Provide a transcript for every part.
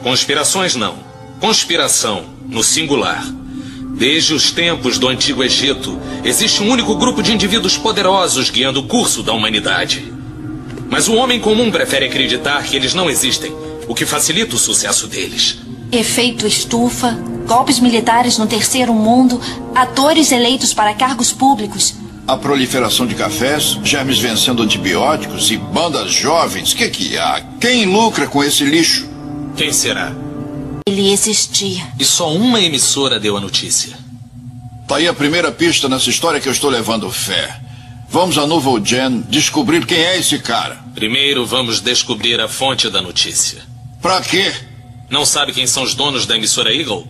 Conspirações não. Conspiração, no singular. Desde os tempos do Antigo Egito, existe um único grupo de indivíduos poderosos guiando o curso da humanidade. Mas o homem comum prefere acreditar que eles não existem, o que facilita o sucesso deles. Efeito estufa, golpes militares no terceiro mundo, atores eleitos para cargos públicos. A proliferação de cafés, germes vencendo antibióticos e bandas jovens. Que há? Quem lucra com esse lixo? Quem será? Ele existia. E só uma emissora deu a notícia. Tá aí a primeira pista nessa história que eu estou levando fé. Vamos a Nouvelle Gen descobrir quem é esse cara. Primeiro vamos descobrir a fonte da notícia. Pra quê? Não sabe quem são os donos da emissora Eagle?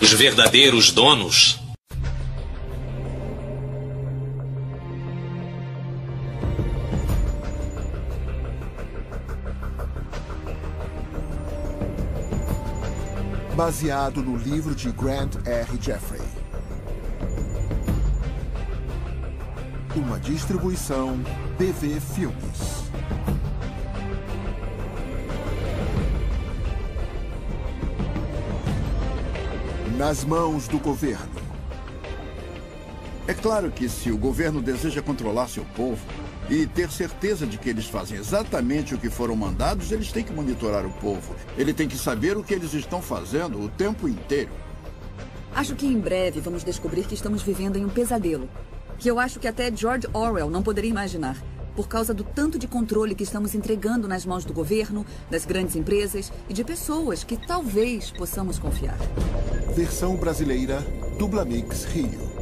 Os verdadeiros donos? Baseado no livro de Grant R. Jeffrey. Uma distribuição BV Filmes. Nas mãos do governo. É claro que se o governo deseja controlar seu povo e ter certeza de que eles fazem exatamente o que foram mandados, eles têm que monitorar o povo. Ele tem que saber o que eles estão fazendo o tempo inteiro. Acho que em breve vamos descobrir que estamos vivendo em um pesadelo. Que eu acho que até George Orwell não poderia imaginar. Por causa do tanto de controle que estamos entregando nas mãos do governo, das grandes empresas e de pessoas que talvez possamos confiar. Versão brasileira, Dublamix Rio.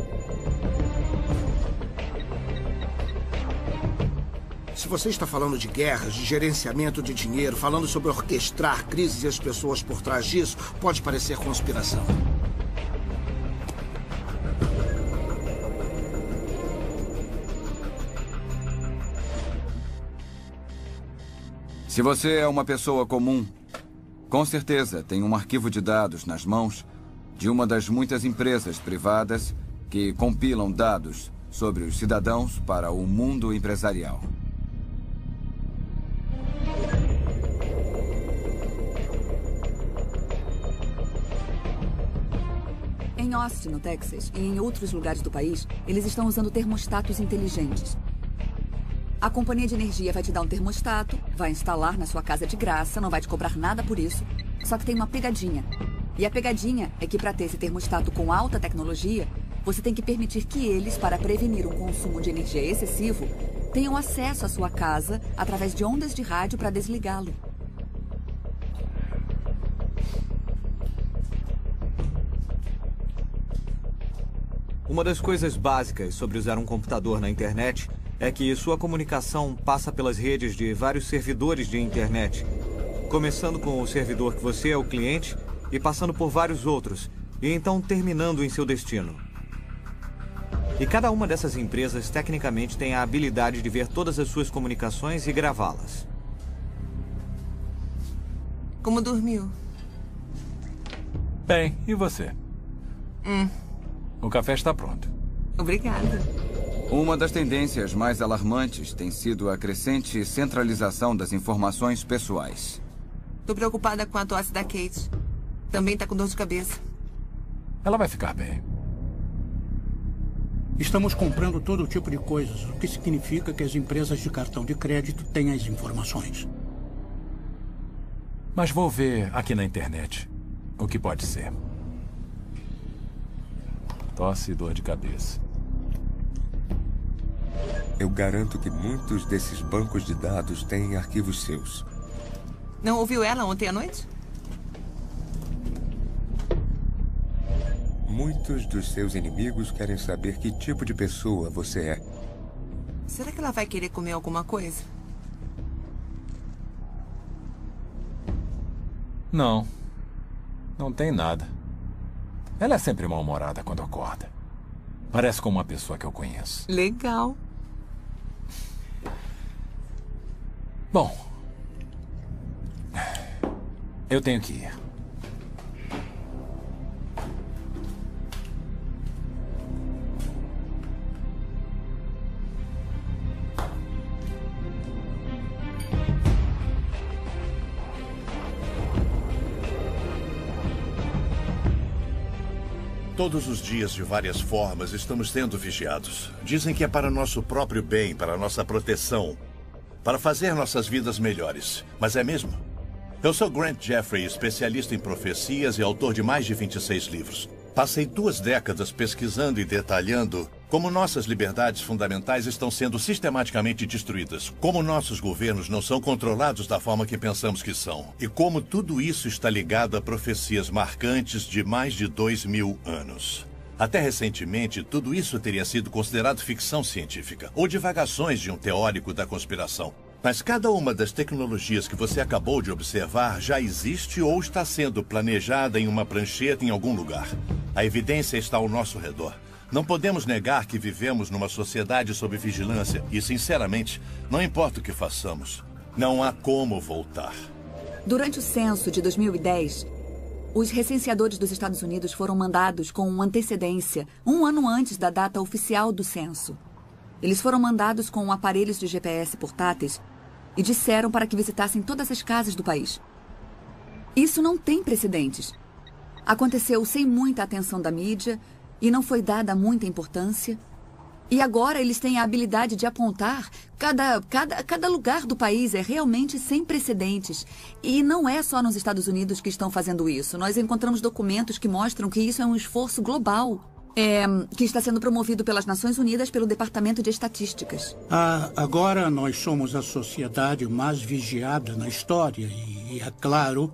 Se você está falando de guerras, de gerenciamento de dinheiro, falando sobre orquestrar crises e as pessoas por trás disso, pode parecer conspiração. Se você é uma pessoa comum, com certeza tem um arquivo de dados nas mãos de uma das muitas empresas privadas que compilam dados sobre os cidadãos para o mundo empresarial. Em Austin, no Texas, e em outros lugares do país, eles estão usando termostatos inteligentes. A companhia de energia vai te dar um termostato, vai instalar na sua casa de graça, não vai te cobrar nada por isso, só que tem uma pegadinha. E a pegadinha é que para ter esse termostato com alta tecnologia, você tem que permitir que eles, para prevenir um consumo de energia excessivo, tenham acesso à sua casa através de ondas de rádio para desligá-lo. Uma das coisas básicas sobre usar um computador na internet é que sua comunicação passa pelas redes de vários servidores de internet, começando com o servidor que você é o cliente e passando por vários outros, e então terminando em seu destino. E cada uma dessas empresas tecnicamente tem a habilidade de ver todas as suas comunicações e gravá-las. Como dormiu? Bem, e você? O café está pronto. Obrigada. Uma das tendências mais alarmantes tem sido a crescente centralização das informações pessoais. Tô preocupada com a tosse da Kate. Também tá com dor de cabeça. Ela vai ficar bem. Estamos comprando todo tipo de coisas, o que significa que as empresas de cartão de crédito têm as informações. Mas vou ver aqui na internet o que pode ser. Tosse e dor de cabeça. Eu garanto que muitos desses bancos de dados têm arquivos seus. Não ouviu ela ontem à noite? Muitos dos seus inimigos querem saber que tipo de pessoa você é. Será que ela vai querer comer alguma coisa? Não. Não tem nada. Ela é sempre mal-humorada quando acorda. Parece com uma pessoa que eu conheço. Legal. Bom, eu tenho que ir. Todos os dias, de várias formas, estamos sendo vigiados. Dizem que é para nosso próprio bem, para nossa proteção, para fazer nossas vidas melhores. Mas é mesmo? Eu sou Grant Jeffrey, especialista em profecias e autor de mais de 26 livros. Passei 2 décadas pesquisando e detalhando como nossas liberdades fundamentais estão sendo sistematicamente destruídas, como nossos governos não são controlados da forma que pensamos que são, e como tudo isso está ligado a profecias marcantes de mais de 2000 anos. Até recentemente, tudo isso teria sido considerado ficção científica, ou divagações de um teórico da conspiração. Mas cada uma das tecnologias que você acabou de observar já existe ou está sendo planejada em uma prancheta em algum lugar. A evidência está ao nosso redor. Não podemos negar que vivemos numa sociedade sob vigilância e, sinceramente, não importa o que façamos, não há como voltar. Durante o censo de 2010, os recenseadores dos Estados Unidos foram mandados com antecedência, 1 ano antes da data oficial do censo. Eles foram mandados com aparelhos de GPS portáteis e disseram para que visitassem todas as casas do país. Isso não tem precedentes. Aconteceu sem muita atenção da mídia e não foi dada muita importância. E agora eles têm a habilidade de apontar cada lugar do país. É realmente sem precedentes. E não é só nos Estados Unidos que estão fazendo isso. Nós encontramos documentos que mostram que isso é um esforço global. Que está sendo promovido pelas Nações Unidas pelo Departamento de Estatísticas. Agora nós somos a sociedade mais vigiada na história e, é claro,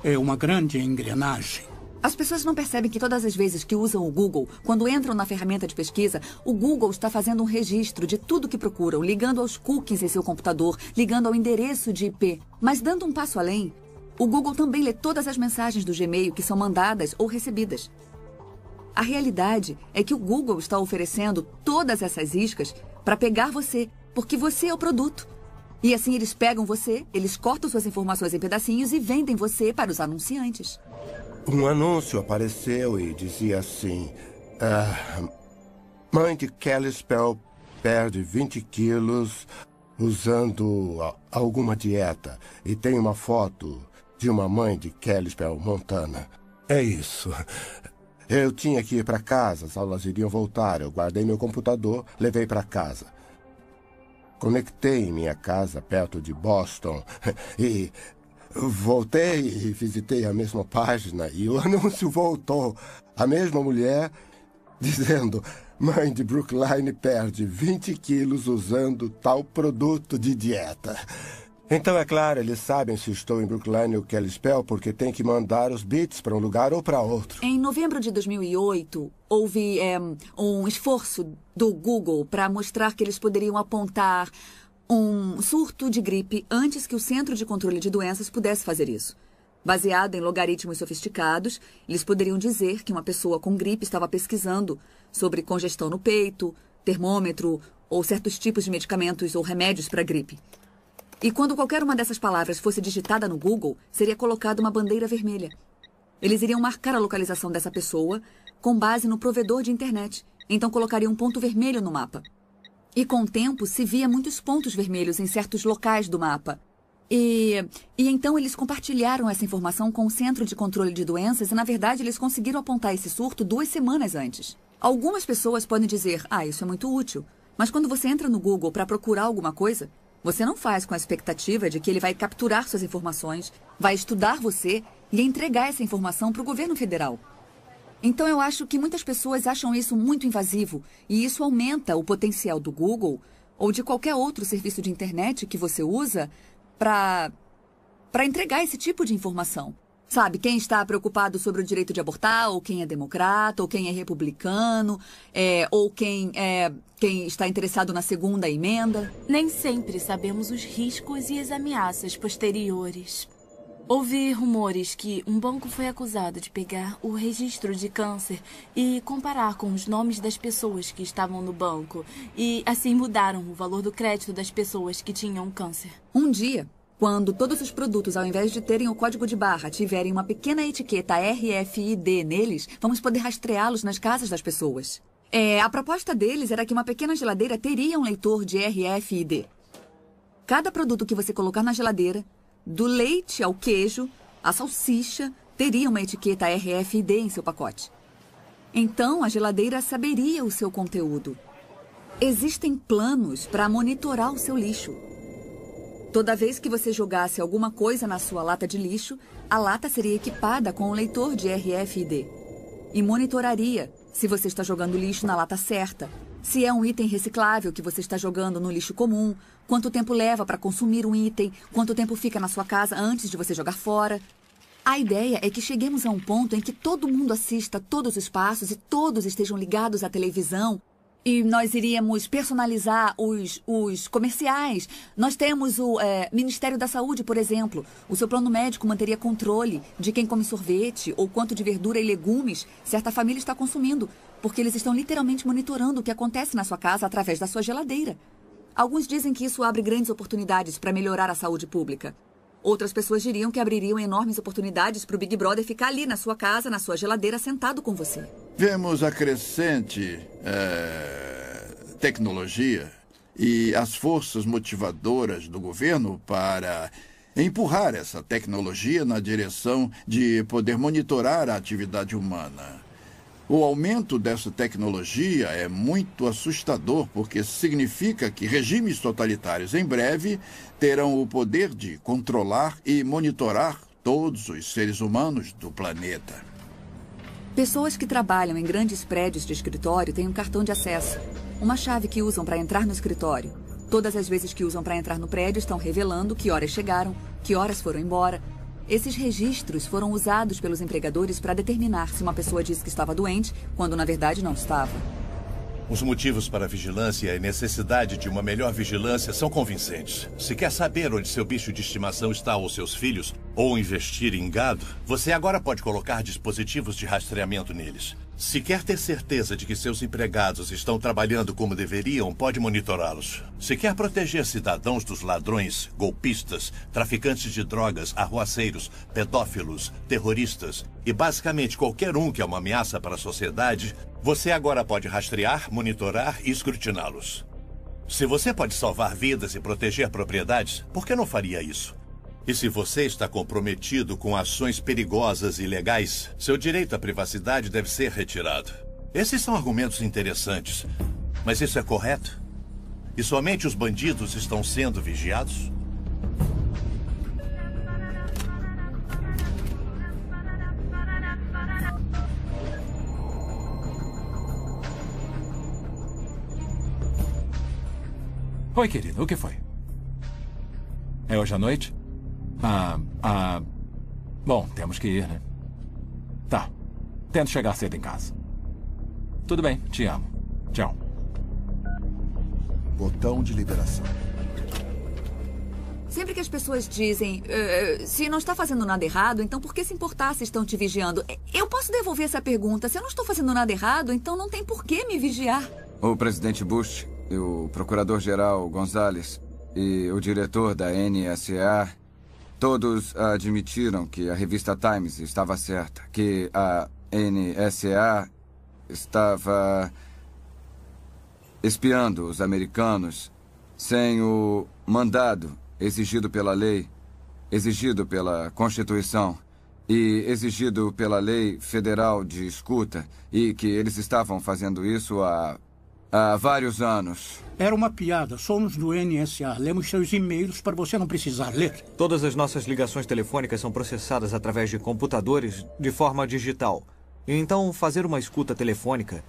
é uma grande engrenagem. As pessoas não percebem que todas as vezes que usam o Google, quando entram na ferramenta de pesquisa, o Google está fazendo um registro de tudo que procuram, ligando aos cookies em seu computador, ligando ao endereço de IP. Mas dando um passo além, o Google também lê todas as mensagens do Gmail que são mandadas ou recebidas. A realidade é que o Google está oferecendo todas essas iscas para pegar você, porque você é o produto. E assim eles pegam você, eles cortam suas informações em pedacinhos e vendem você para os anunciantes. Um anúncio apareceu e dizia assim: mãe de Kelly Spell perde 20 quilos usando alguma dieta. E tem uma foto de uma mãe de Kelly Spell, Montana. É isso. Eu tinha que ir para casa, as aulas iriam voltar. Eu guardei meu computador, levei para casa. Conectei em minha casa, perto de Boston, e voltei e visitei a mesma página e o anúncio voltou. A mesma mulher dizendo: mãe de Brookline perde 20 quilos usando tal produto de dieta. Então, é claro, eles sabem se estou em Brookline ou Kalispell porque tem que mandar os bits para um lugar ou para outro. Em novembro de 2008, houve um esforço do Google para mostrar que eles poderiam apontar um surto de gripe antes que o Centro de Controle de Doenças pudesse fazer isso. Baseado em logaritmos sofisticados, eles poderiam dizer que uma pessoa com gripe estava pesquisando sobre congestão no peito, termômetro ou certos tipos de medicamentos ou remédios para gripe. E quando qualquer uma dessas palavras fosse digitada no Google, seria colocada uma bandeira vermelha. Eles iriam marcar a localização dessa pessoa com base no provedor de internet. Então colocariam um ponto vermelho no mapa. E com o tempo se via muitos pontos vermelhos em certos locais do mapa. E então eles compartilharam essa informação com o Centro de Controle de Doenças e, na verdade, eles conseguiram apontar esse surto 2 semanas antes. Algumas pessoas podem dizer: isso é muito útil. Mas quando você entra no Google para procurar alguma coisa, você não faz com a expectativa de que ele vai capturar suas informações, vai estudar você e entregar essa informação para o governo federal. Então eu acho que muitas pessoas acham isso muito invasivo e isso aumenta o potencial do Google ou de qualquer outro serviço de internet que você usa para entregar esse tipo de informação. Sabe, quem está preocupado sobre o direito de abortar, ou quem é democrata, ou quem é republicano, ou quem está interessado na segunda emenda. Nem sempre sabemos os riscos e as ameaças posteriores. Ouvi rumores que um banco foi acusado de pegar o registro de câncer e comparar com os nomes das pessoas que estavam no banco. E assim mudaram o valor do crédito das pessoas que tinham câncer. Um dia, quando todos os produtos, ao invés de terem o código de barra, tiverem uma pequena etiqueta RFID neles, vamos poder rastreá-los nas casas das pessoas. A proposta deles era que uma pequena geladeira teria um leitor de RFID. Cada produto que você colocar na geladeira, do leite ao queijo, a salsicha, teria uma etiqueta RFID em seu pacote. Então, a geladeira saberia o seu conteúdo. Existem planos para monitorar o seu lixo. Toda vez que você jogasse alguma coisa na sua lata de lixo, a lata seria equipada com um leitor de RFID e monitoraria se você está jogando lixo na lata certa, se é um item reciclável que você está jogando no lixo comum, quanto tempo leva para consumir um item, quanto tempo fica na sua casa antes de você jogar fora. A ideia é que cheguemos a um ponto em que todo mundo assista todos os passos e todos estejam ligados à televisão. E nós iríamos personalizar os comerciais. Nós temos o Ministério da Saúde, por exemplo. O seu plano médico manteria controle de quem come sorvete ou quanto de verdura e legumes certa família está consumindo, porque eles estão literalmente monitorando o que acontece na sua casa através da sua geladeira. Alguns dizem que isso abre grandes oportunidades para melhorar a saúde pública. Outras pessoas diriam que abririam enormes oportunidades para o Big Brother ficar ali na sua casa, na sua geladeira, sentado com você. Vemos a crescente tecnologia e as forças motivadoras do governo para empurrar essa tecnologia na direção de poder monitorar a atividade humana. O aumento dessa tecnologia é muito assustador, porque significa que regimes totalitários em breve terão o poder de controlar e monitorar todos os seres humanos do planeta. Pessoas que trabalham em grandes prédios de escritório têm um cartão de acesso, uma chave que usam para entrar no escritório. Todas as vezes que usam para entrar no prédio estão revelando que horas chegaram, que horas foram embora. Esses registros foram usados pelos empregadores para determinar se uma pessoa disse que estava doente, quando na verdade não estava. Os motivos para a vigilância e a necessidade de uma melhor vigilância são convincentes. Se quer saber onde seu bicho de estimação está ou seus filhos, ou investir em gado, você agora pode colocar dispositivos de rastreamento neles. Se quer ter certeza de que seus empregados estão trabalhando como deveriam, pode monitorá-los. Se quer proteger cidadãos dos ladrões, golpistas, traficantes de drogas, arruaceiros, pedófilos, terroristas e basicamente qualquer um que é uma ameaça para a sociedade, você agora pode rastrear, monitorar e escrutiná-los. Se você pode salvar vidas e proteger propriedades, por que não faria isso? E se você está comprometido com ações perigosas e ilegais, seu direito à privacidade deve ser retirado. Esses são argumentos interessantes, mas isso é correto? E somente os bandidos estão sendo vigiados? Oi, querido, o que foi? É hoje à noite? Bom, temos que ir, né? Tá. Tento chegar cedo em casa. Tudo bem, te amo. Tchau. Botão de liberação. Sempre que as pessoas dizem, se não está fazendo nada errado, então por que se importar se estão te vigiando? Eu posso devolver essa pergunta. Se eu não estou fazendo nada errado, então não tem por que me vigiar. O presidente Bush, e o procurador-geral Gonzales e o diretor da NSA, todos admitiram que a revista Times estava certa, que a NSA estava espiando os americanos sem o mandado exigido pela lei, exigido pela Constituição e exigido pela lei federal de escuta, e que eles estavam fazendo isso há vários anos. Era uma piada. Somos do NSA. Lemos seus e-mails para você não precisar ler. Todas as nossas ligações telefônicas são processadas através de computadores de forma digital. E então, fazer uma escuta telefônica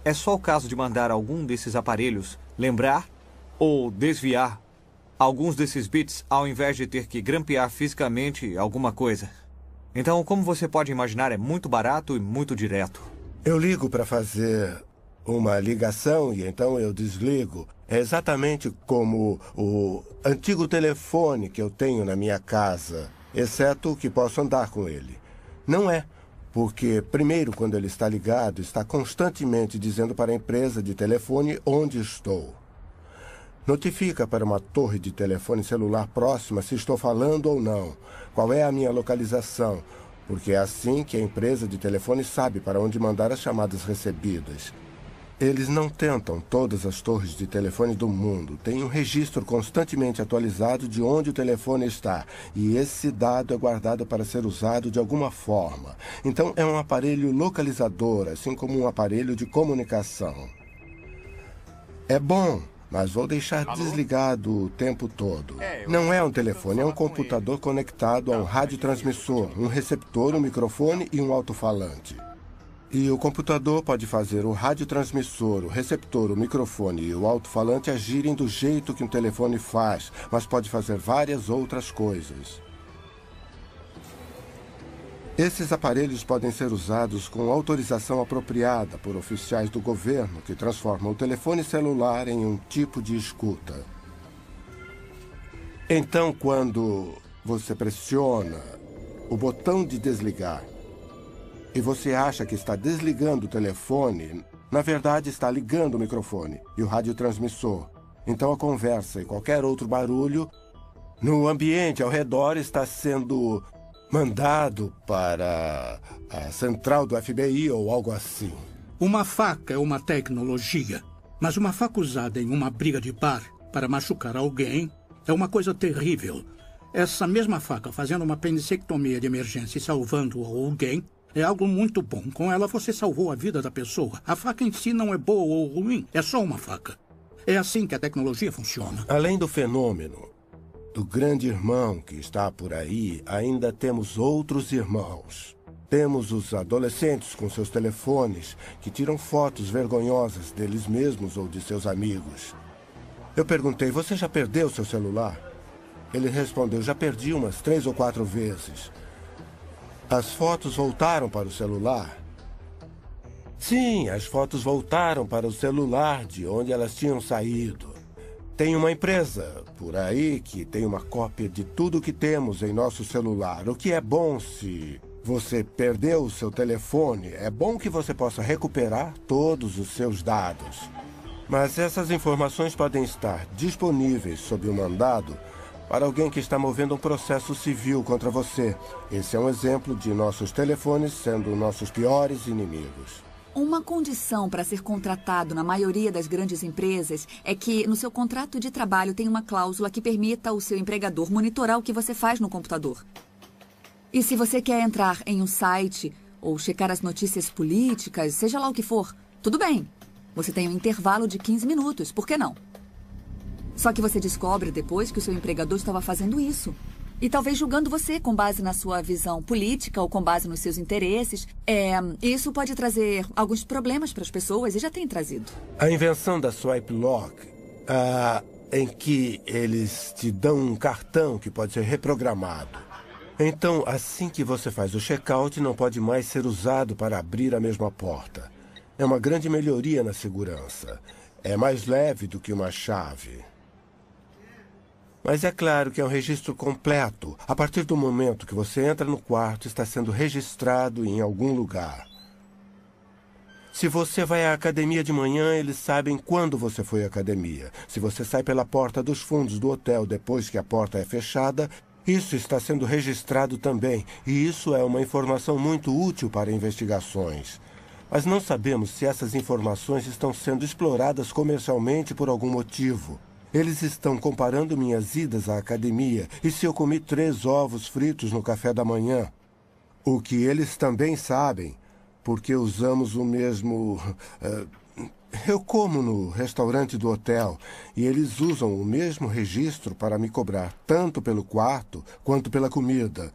é só o caso de mandar algum desses aparelhos lembrar ou desviar alguns desses bits ao invés de ter que grampear fisicamente alguma coisa. Então, como você pode imaginar, é muito barato e muito direto. Eu ligo para fazer uma ligação e então eu desligo. É exatamente como o antigo telefone que eu tenho na minha casa, exceto que posso andar com ele. Não é, porque primeiro, quando ele está ligado, está constantemente dizendo para a empresa de telefone onde estou. Notifica para uma torre de telefone celular próxima se estou falando ou não, qual é a minha localização, porque é assim que a empresa de telefone sabe para onde mandar as chamadas recebidas. Eles não tentam todas as torres de telefone do mundo. Tem um registro constantemente atualizado de onde o telefone está. E esse dado é guardado para ser usado de alguma forma. Então, é um aparelho localizador, assim como um aparelho de comunicação. É bom, mas vou deixar desligado o tempo todo. Não é um telefone, é um computador conectado a um radiotransmissor, um receptor, um microfone e um alto-falante. E o computador pode fazer o radiotransmissor, o receptor, o microfone e o alto-falante agirem do jeito que um telefone faz, mas pode fazer várias outras coisas. Esses aparelhos podem ser usados com autorização apropriada por oficiais do governo que transformam o telefone celular em um tipo de escuta. Então, quando você pressiona o botão de desligar e você acha que está desligando o telefone, na verdade está ligando o microfone e o radiotransmissor. Então a conversa e qualquer outro barulho no ambiente ao redor está sendo mandado para a central do FBI ou algo assim. Uma faca é uma tecnologia, mas uma faca usada em uma briga de bar para machucar alguém é uma coisa terrível. Essa mesma faca fazendo uma apendicectomia de emergência e salvando alguém é algo muito bom. Com ela você salvou a vida da pessoa. A faca em si não é boa ou ruim, é só uma faca. É assim que a tecnologia funciona. Além do fenômeno do grande irmão que está por aí, ainda temos outros irmãos. Temos os adolescentes com seus telefones que tiram fotos vergonhosas deles mesmos ou de seus amigos. Eu perguntei, você já perdeu seu celular? Ele respondeu, já perdi umas 3 ou 4 vezes. As fotos voltaram para o celular? Sim, as fotos voltaram para o celular de onde elas tinham saído. Tem uma empresa por aí que tem uma cópia de tudo que temos em nosso celular. O que é bom se você perdeu o seu telefone, é bom que você possa recuperar todos os seus dados. Mas essas informações podem estar disponíveis sob o mandado para alguém que está movendo um processo civil contra você. Esse é um exemplo de nossos telefones sendo nossos piores inimigos. Uma condição para ser contratado na maioria das grandes empresas é que no seu contrato de trabalho tem uma cláusula que permita ao seu empregador monitorar o que você faz no computador. E se você quer entrar em um site ou checar as notícias políticas, seja lá o que for, tudo bem. Você tem um intervalo de 15 minutos, por que não? Só que você descobre depois que o seu empregador estava fazendo isso. E talvez julgando você com base na sua visão política ou com base nos seus interesses. Isso pode trazer alguns problemas para as pessoas e já tem trazido. A invenção da Swipe Lock, em que eles te dão um cartão que pode ser reprogramado. Então, assim que você faz o check-out, não pode mais ser usado para abrir a mesma porta. É uma grande melhoria na segurança. É mais leve do que uma chave. Mas é claro que é um registro completo. A partir do momento que você entra no quarto, está sendo registrado em algum lugar. Se você vai à academia de manhã, eles sabem quando você foi à academia. Se você sai pela porta dos fundos do hotel depois que a porta é fechada, isso está sendo registrado também. E isso é uma informação muito útil para investigações. Mas não sabemos se essas informações estão sendo exploradas comercialmente por algum motivo. Eles estão comparando minhas idas à academia e se eu comi 3 ovos fritos no café da manhã. O que eles também sabem, porque usamos o mesmo... eu como no restaurante do hotel e eles usam o mesmo registro para me cobrar tanto pelo quarto quanto pela comida.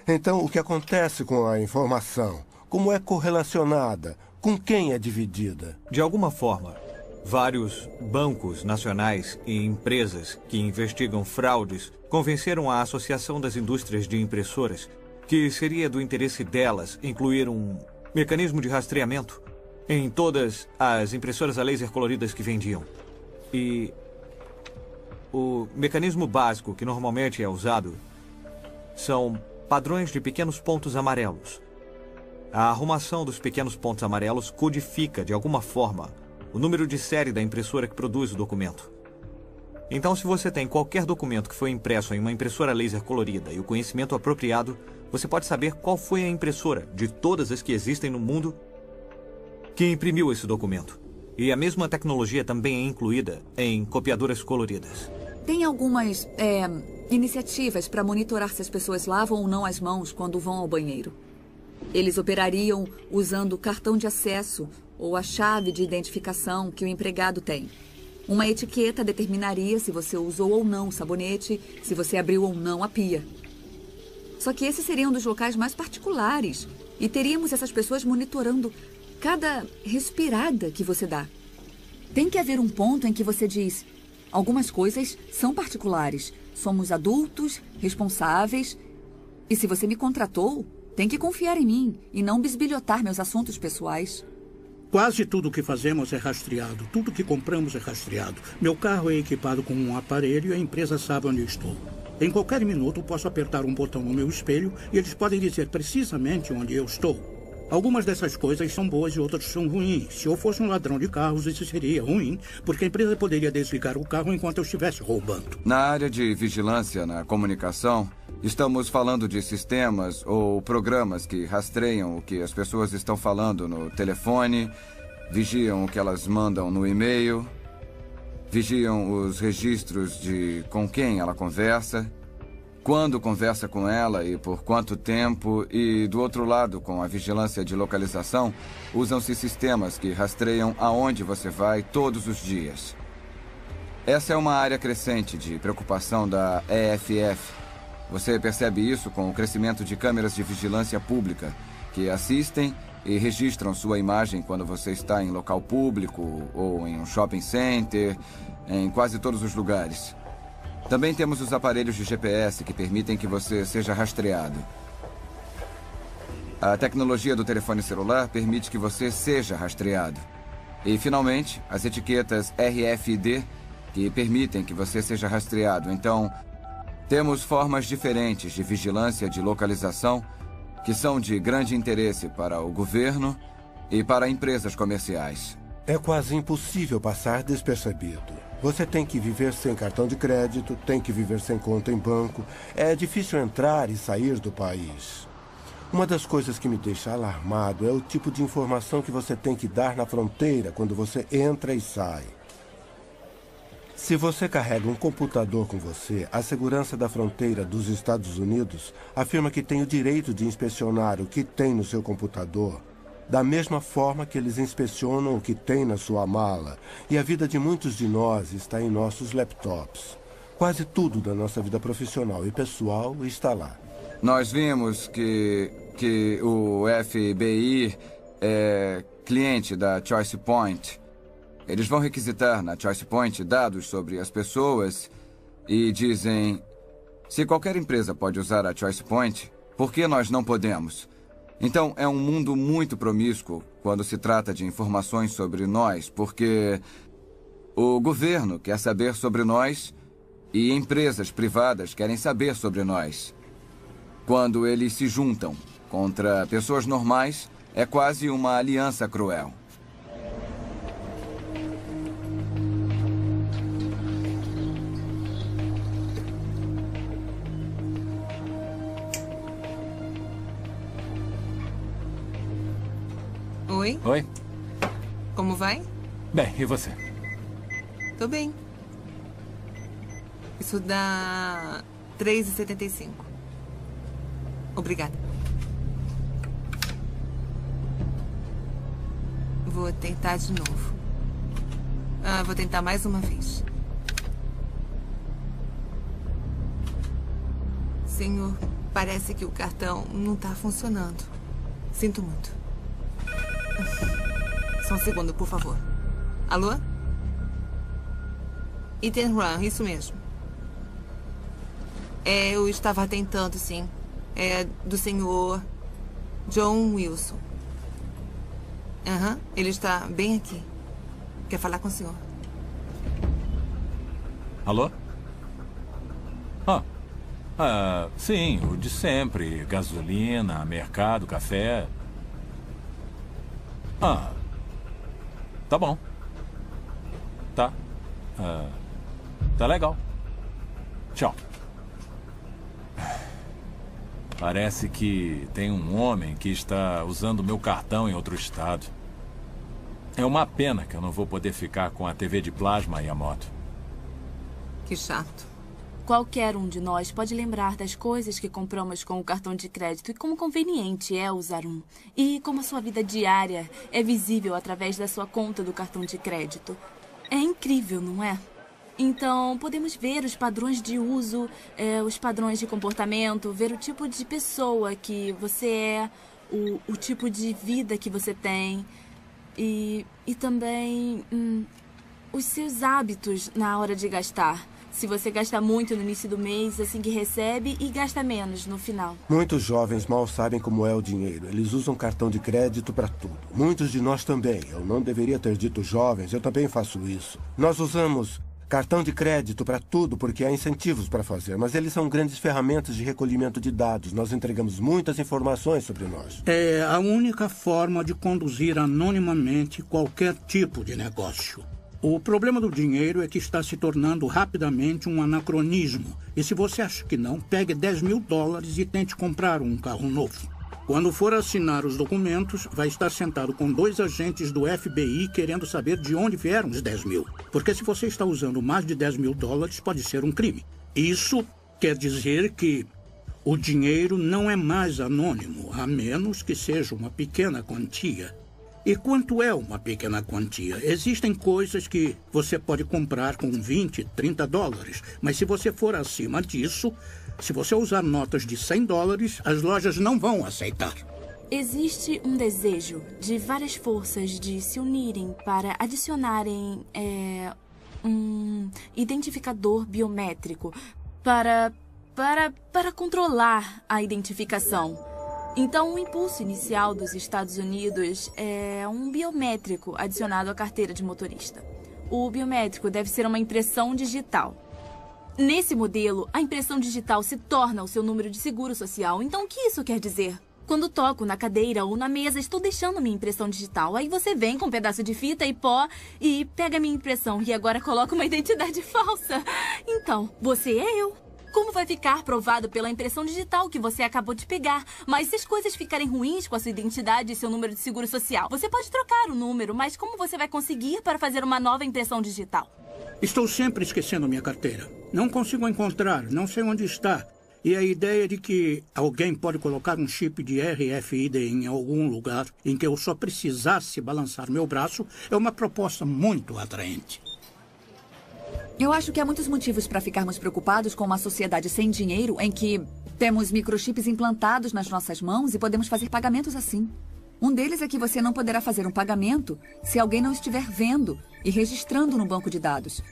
Então, o que acontece com a informação? Como é correlacionada? Com quem é dividida? De alguma forma, vários bancos nacionais e empresas que investigam fraudes convenceram a Associação das Indústrias de Impressoras que seria do interesse delas incluir um mecanismo de rastreamento em todas as impressoras a laser coloridas que vendiam. E o mecanismo básico que normalmente é usado são padrões de pequenos pontos amarelos. A arrumação dos pequenos pontos amarelos codifica, de alguma forma, o número de série da impressora que produz o documento. Então, se você tem qualquer documento que foi impresso em uma impressora laser colorida e o conhecimento apropriado, você pode saber qual foi a impressora, de todas as que existem no mundo, que imprimiu esse documento. E a mesma tecnologia também é incluída em copiadoras coloridas. Tem algumas iniciativas para monitorar se as pessoas lavam ou não as mãos quando vão ao banheiro. Eles operariam usando o cartão de acesso ou a chave de identificação que o empregado tem. Uma etiqueta determinaria se você usou ou não o sabonete, se você abriu ou não a pia. Só que esse seria um dos locais mais particulares e teríamos essas pessoas monitorando cada respirada que você dá. Tem que haver um ponto em que você diz: algumas coisas são particulares, somos adultos, responsáveis, e se você me contratou, tem que confiar em mim e não bisbilhotar meus assuntos pessoais. Quase tudo que fazemos é rastreado. Tudo que compramos é rastreado. Meu carro é equipado com um aparelho e a empresa sabe onde eu estou. Em qualquer minuto, posso apertar um botão no meu espelho e eles podem dizer precisamente onde eu estou. Algumas dessas coisas são boas e outras são ruins. Se eu fosse um ladrão de carros, isso seria ruim, porque a empresa poderia desligar o carro enquanto eu estivesse roubando. Na área de vigilância na comunicação, estamos falando de sistemas ou programas que rastreiam o que as pessoas estão falando no telefone, vigiam o que elas mandam no e-mail, vigiam os registros de com quem ela conversa, quando conversa com ela e por quanto tempo. E, do outro lado, com a vigilância de localização, usam-se sistemas que rastreiam aonde você vai todos os dias. Essa é uma área crescente de preocupação da EFF. Você percebe isso com o crescimento de câmeras de vigilância pública, que assistem e registram sua imagem quando você está em local público ou em um shopping center, em quase todos os lugares. Também temos os aparelhos de GPS que permitem que você seja rastreado. A tecnologia do telefone celular permite que você seja rastreado. E, finalmente, as etiquetas RFID que permitem que você seja rastreado. Então, temos formas diferentes de vigilância de localização que são de grande interesse para o governo e para empresas comerciais. É quase impossível passar despercebido. Você tem que viver sem cartão de crédito, tem que viver sem conta em banco. É difícil entrar e sair do país. Uma das coisas que me deixa alarmado é o tipo de informação que você tem que dar na fronteira quando você entra e sai. Se você carrega um computador com você, a segurança da fronteira dos Estados Unidos afirma que tem o direito de inspecionar o que tem no seu computador, da mesma forma que eles inspecionam o que tem na sua mala. E a vida de muitos de nós está em nossos laptops. Quase tudo da nossa vida profissional e pessoal está lá. Nós vimos que o FBI é cliente da Choice Point. Eles vão requisitar na Choice Point dados sobre as pessoas e dizem: se qualquer empresa pode usar a Choice Point, por que nós não podemos? Então, é um mundo muito promíscuo quando se trata de informações sobre nós, porque o governo quer saber sobre nós e empresas privadas querem saber sobre nós. Quando eles se juntam contra pessoas normais, é quase uma aliança cruel. Oi? Oi. Como vai? Bem, e você? Tô bem. Isso dá R$3,75. Obrigada. Vou tentar de novo. Vou tentar mais uma vez. Senhor, parece que o cartão não tá funcionando. Sinto muito. Só um segundo, por favor. Alô? Ethan Run, isso mesmo. Eu estava tentando, sim. É do senhor John Wilson. Ele está bem aqui. Quer falar com o senhor? Alô? Sim, o de sempre. Gasolina, mercado, café. Tá bom. Tá. Tá legal. Tchau. Parece que tem um homem que está usando meu cartão em outro estado. É uma pena que eu não vou poder ficar com a TV de plasma e a moto. Que chato. Qualquer um de nós pode lembrar das coisas que compramos com o cartão de crédito e como conveniente é usar um. E como a sua vida diária é visível através da sua conta do cartão de crédito. É incrível, não é? Então, podemos ver os padrões de uso, os padrões de comportamento, ver o tipo de pessoa que você é, o tipo de vida que você tem e também os seus hábitos na hora de gastar. Se você gasta muito no início do mês, assim que recebe, e gasta menos no final. Muitos jovens mal sabem como é o dinheiro. Eles usam cartão de crédito para tudo. Muitos de nós também. Eu não deveria ter dito jovens, eu também faço isso. Nós usamos cartão de crédito para tudo porque há incentivos para fazer, mas eles são grandes ferramentas de recolhimento de dados. Nós entregamos muitas informações sobre nós. É a única forma de conduzir anonimamente qualquer tipo de negócio. O problema do dinheiro é que está se tornando rapidamente um anacronismo. E se você acha que não, pegue $10.000 e tente comprar um carro novo. Quando for assinar os documentos, vai estar sentado com 2 agentes do FBI querendo saber de onde vieram os 10 mil. Porque se você está usando mais de $10.000, pode ser um crime. Isso quer dizer que o dinheiro não é mais anônimo, a menos que seja uma pequena quantia. E quanto é uma pequena quantia? Existem coisas que você pode comprar com $20, $30, mas se você for acima disso, se você usar notas de $100, as lojas não vão aceitar. Existe um desejo de várias forças de se unirem para adicionarem um identificador biométrico para controlar a identificação. Então, o impulso inicial dos Estados Unidos é um biométrico adicionado à carteira de motorista. O biométrico deve ser uma impressão digital. Nesse modelo, a impressão digital se torna o seu número de seguro social. Então, o que isso quer dizer? Quando toco na cadeira ou na mesa, estou deixando minha impressão digital. Aí você vem com um pedaço de fita e pó e pega a minha impressão e agora coloca uma identidade falsa. Então, você é eu. Como vai ficar provado pela impressão digital que você acabou de pegar? Mas se as coisas ficarem ruins com a sua identidade e seu número de seguro social, você pode trocar o número, mas como você vai conseguir para fazer uma nova impressão digital? Estou sempre esquecendo minha carteira. Não consigo encontrar, não sei onde está. E a ideia de que alguém pode colocar um chip de RFID em algum lugar em que eu só precisasse balançar meu braço é uma proposta muito atraente. Eu acho que há muitos motivos para ficarmos preocupados com uma sociedade sem dinheiro em que temos microchips implantados nas nossas mãos e podemos fazer pagamentos assim. Um deles é que você não poderá fazer um pagamento se alguém não estiver vendo e registrando no banco de dados.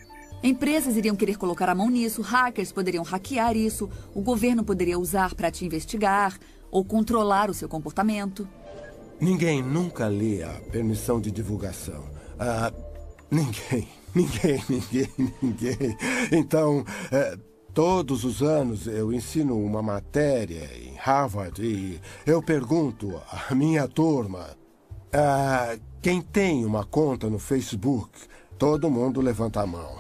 Empresas iriam querer colocar a mão nisso, hackers poderiam hackear isso, o governo poderia usar para te investigar ou controlar o seu comportamento. Ninguém nunca lê a permissão de divulgação. Ninguém. Então, todos os anos eu ensino uma matéria em Harvard e eu pergunto à minha turma, quem tem uma conta no Facebook? Todo mundo levanta a mão.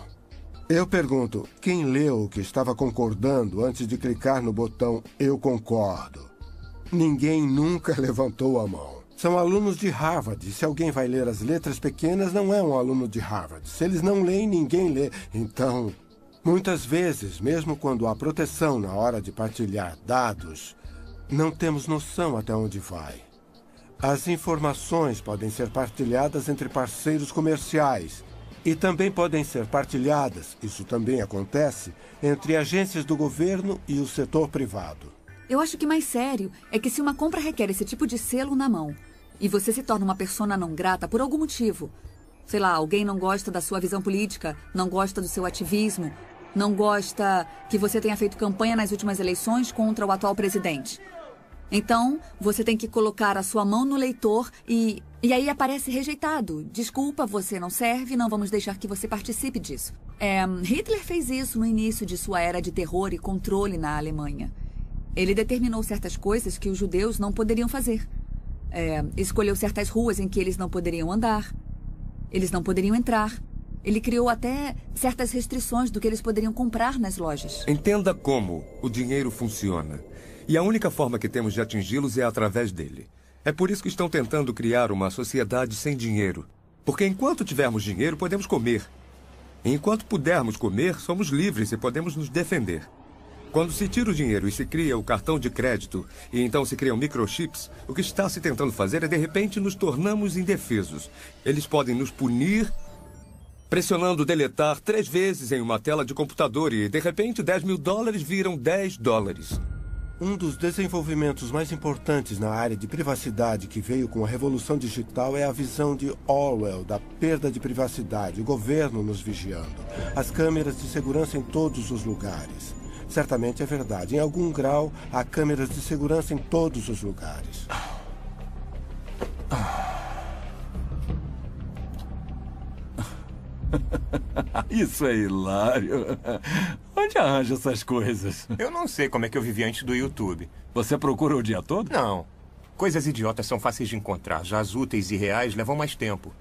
Eu pergunto, quem leu que estava concordando antes de clicar no botão Eu concordo? Ninguém nunca levantou a mão. São alunos de Harvard. Se alguém vai ler as letras pequenas, não é um aluno de Harvard. Se eles não leem, ninguém lê. Então, muitas vezes, mesmo quando há proteção na hora de partilhar dados, não temos noção até onde vai. As informações podem ser partilhadas entre parceiros comerciais e também podem ser partilhadas, isso também acontece, entre agências do governo e o setor privado. Eu acho que mais sério é que se uma compra requer esse tipo de selo na mão e você se torna uma persona não grata por algum motivo, sei lá, alguém não gosta da sua visão política, não gosta do seu ativismo, não gosta que você tenha feito campanha nas últimas eleições contra o atual presidente. Então, você tem que colocar a sua mão no leitor e aí aparece rejeitado. Desculpa, você não serve, não vamos deixar que você participe disso. Hitler fez isso no início de sua era de terror e controle na Alemanha. Ele determinou certas coisas que os judeus não poderiam fazer. Escolheu certas ruas em que eles não poderiam andar. Eles não poderiam entrar. Ele criou até certas restrições do que eles poderiam comprar nas lojas. Entenda como o dinheiro funciona. E a única forma que temos de atingi-los é através dele. É por isso que estão tentando criar uma sociedade sem dinheiro. Porque enquanto tivermos dinheiro, podemos comer. E enquanto pudermos comer, somos livres e podemos nos defender. Quando se tira o dinheiro e se cria o cartão de crédito, e então se criam microchips, o que está se tentando fazer é, de repente, nos tornamos indefesos. Eles podem nos punir pressionando deletar 3 vezes em uma tela de computador e, de repente, $10.000 viram $10. Um dos desenvolvimentos mais importantes na área de privacidade que veio com a revolução digital é a visão de Orwell da perda de privacidade, o governo nos vigiando, as câmeras de segurança em todos os lugares. Certamente é verdade. Em algum grau, há câmeras de segurança em todos os lugares. Isso é hilário. Onde arranja essas coisas? Eu não sei como é que eu vivi antes do YouTube. Você procura o dia todo? Não. Coisas idiotas são fáceis de encontrar. Já as úteis e reais levam mais tempo.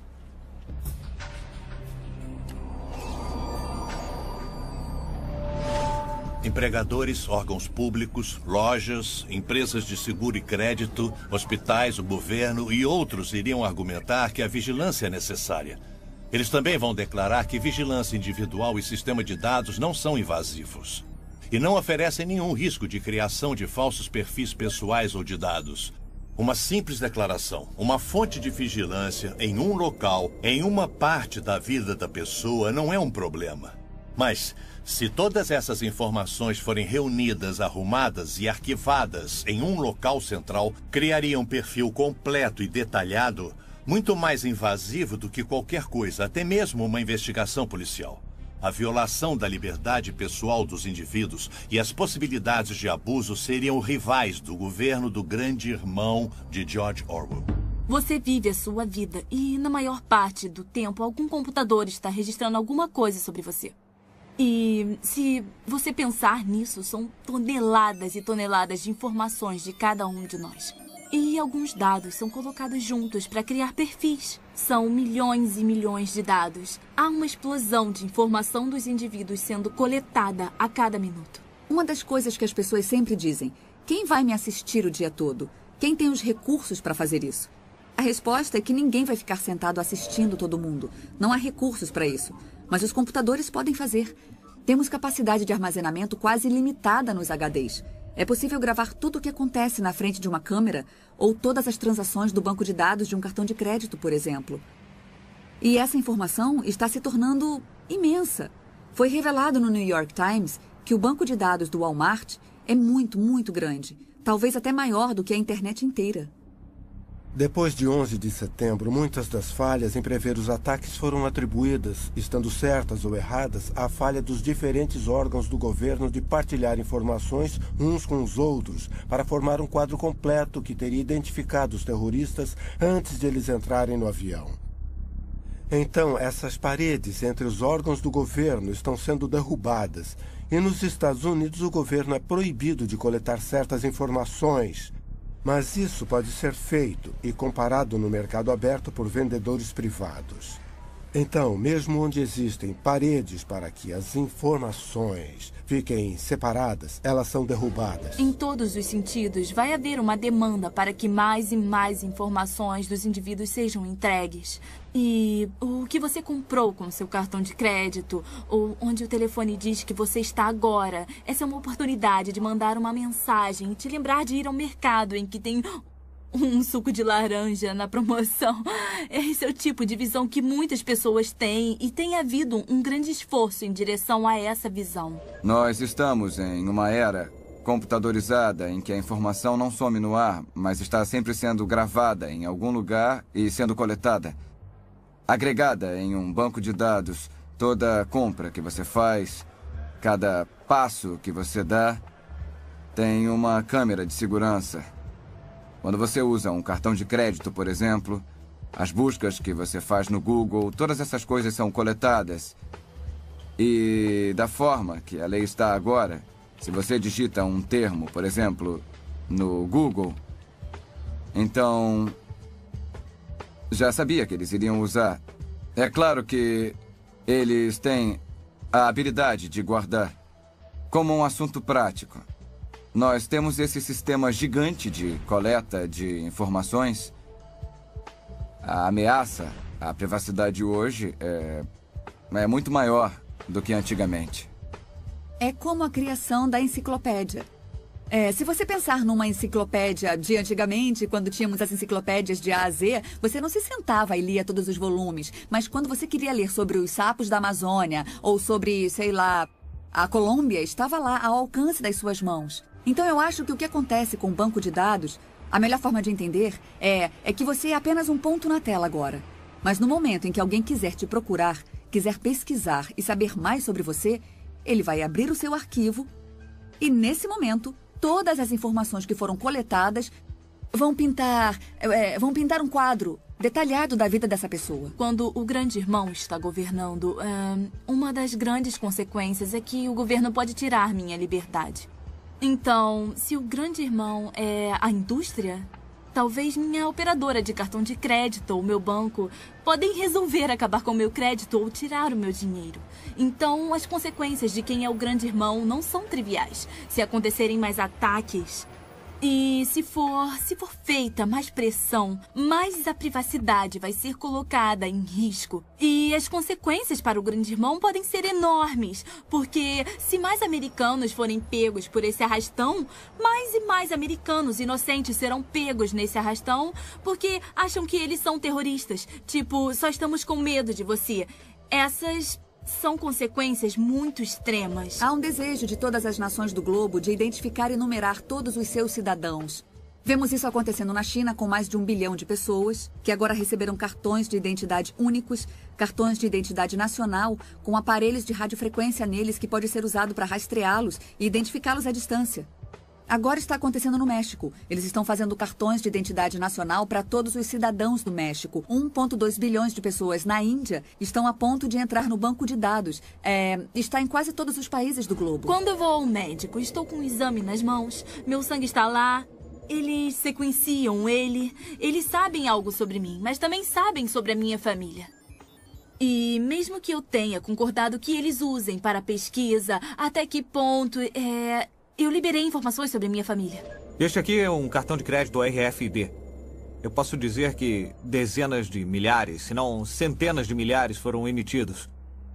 Empregadores, órgãos públicos, lojas, empresas de seguro e crédito, hospitais, o governo e outros iriam argumentar que a vigilância é necessária. Eles também vão declarar que vigilância individual e sistema de dados não são invasivos. E não oferecem nenhum risco de criação de falsos perfis pessoais ou de dados. Uma simples declaração, uma fonte de vigilância em um local, em uma parte da vida da pessoa, não é um problema. Mas, se todas essas informações forem reunidas, arrumadas e arquivadas em um local central, criaria um perfil completo e detalhado, muito mais invasivo do que qualquer coisa, até mesmo uma investigação policial. A violação da liberdade pessoal dos indivíduos e as possibilidades de abuso seriam rivais do governo do grande irmão de George Orwell. Você vive a sua vida e, na maior parte do tempo, algum computador está registrando alguma coisa sobre você. E se você pensar nisso, são toneladas e toneladas de informações de cada um de nós. E alguns dados são colocados juntos para criar perfis. São milhões e milhões de dados. Há uma explosão de informação dos indivíduos sendo coletada a cada minuto. Uma das coisas que as pessoas sempre dizem: quem vai me assistir o dia todo? Quem tem os recursos para fazer isso? A resposta é que ninguém vai ficar sentado assistindo todo mundo. Não há recursos para isso. Mas os computadores podem fazer. Temos capacidade de armazenamento quase ilimitada nos HDs. É possível gravar tudo o que acontece na frente de uma câmera ou todas as transações do banco de dados de um cartão de crédito, por exemplo. E essa informação está se tornando imensa. Foi revelado no New York Times que o banco de dados do Walmart é muito, muito grande. Talvez até maior do que a internet inteira. Depois de 11 de setembro, muitas das falhas em prever os ataques foram atribuídas, estando certas ou erradas, à falha dos diferentes órgãos do governo de partilhar informações uns com os outros para formar um quadro completo que teria identificado os terroristas antes de eles entrarem no avião. Então, essas paredes entre os órgãos do governo estão sendo derrubadas e nos Estados Unidos o governo é proibido de coletar certas informações. Mas isso pode ser feito e comparado no mercado aberto por vendedores privados. Então, mesmo onde existem paredes para que as informações fiquem separadas, elas são derrubadas. Em todos os sentidos, vai haver uma demanda para que mais e mais informações dos indivíduos sejam entregues. E o que você comprou com seu cartão de crédito, ou onde o telefone diz que você está agora, essa é uma oportunidade de mandar uma mensagem e te lembrar de ir ao mercado em que tem um suco de laranja na promoção. Esse é o tipo de visão que muitas pessoas têm e tem havido um grande esforço em direção a essa visão. Nós estamos em uma era computadorizada em que a informação não some no ar, mas está sempre sendo gravada em algum lugar e sendo coletada. Agregada em um banco de dados, toda compra que você faz, cada passo que você dá, tem uma câmera de segurança. Quando você usa um cartão de crédito, por exemplo, as buscas que você faz no Google, todas essas coisas são coletadas. E da forma que a lei está agora, se você digita um termo, por exemplo, no Google, então já sabia que eles iriam usar. É claro que eles têm a habilidade de guardar. Como um assunto prático, nós temos esse sistema gigante de coleta de informações. A ameaça A privacidade hoje é muito maior do que antigamente. É como a criação da enciclopédia. Se você pensar numa enciclopédia de antigamente, quando tínhamos as enciclopédias de A a Z, você não se sentava e lia todos os volumes. Mas quando você queria ler sobre os sapos da Amazônia, ou sobre, sei lá, a Colômbia, estava lá ao alcance das suas mãos. Então eu acho que o que acontece com o banco de dados, a melhor forma de entender é que você é apenas um ponto na tela agora. Mas no momento em que alguém quiser te procurar, quiser pesquisar e saber mais sobre você, ele vai abrir o seu arquivo e, nesse momento, todas as informações que foram coletadas vão pintar um quadro detalhado da vida dessa pessoa. Quando o grande irmão está governando, uma das grandes consequências é que o governo pode tirar minha liberdade. Então, se o grande irmão é a indústria, talvez minha operadora de cartão de crédito ou meu banco podem resolver acabar com o meu crédito ou tirar o meu dinheiro. Então, as consequências de quem é o grande irmão não são triviais. Se acontecerem mais ataques e se for feita mais pressão, mais a privacidade vai ser colocada em risco. E as consequências para o grande irmão podem ser enormes, porque se mais americanos forem pegos por esse arrastão, mais e mais americanos inocentes serão pegos nesse arrastão porque acham que eles são terroristas. Tipo, só estamos com medo de você. Essas são consequências muito extremas. Há um desejo de todas as nações do globo de identificar e numerar todos os seus cidadãos. Vemos isso acontecendo na China com mais de 1 bilhão de pessoas, que agora receberam cartões de identidade únicos, cartões de identidade nacional, com aparelhos de radiofrequência neles que pode ser usado para rastreá-los e identificá-los à distância. Agora está acontecendo no México. Eles estão fazendo cartões de identidade nacional para todos os cidadãos do México. 1,2 bilhões de pessoas na Índia estão a ponto de entrar no banco de dados. Está em quase todos os países do globo. Quando eu vou ao médico, estou com um exame nas mãos, meu sangue está lá, eles sequenciam eles sabem algo sobre mim, mas também sabem sobre a minha família. E mesmo que eu tenha concordado que eles usem para pesquisa, até que ponto eu liberei informações sobre minha família. Este aqui é um cartão de crédito RFID. Eu posso dizer que dezenas de milhares, se não centenas de milhares foram emitidos.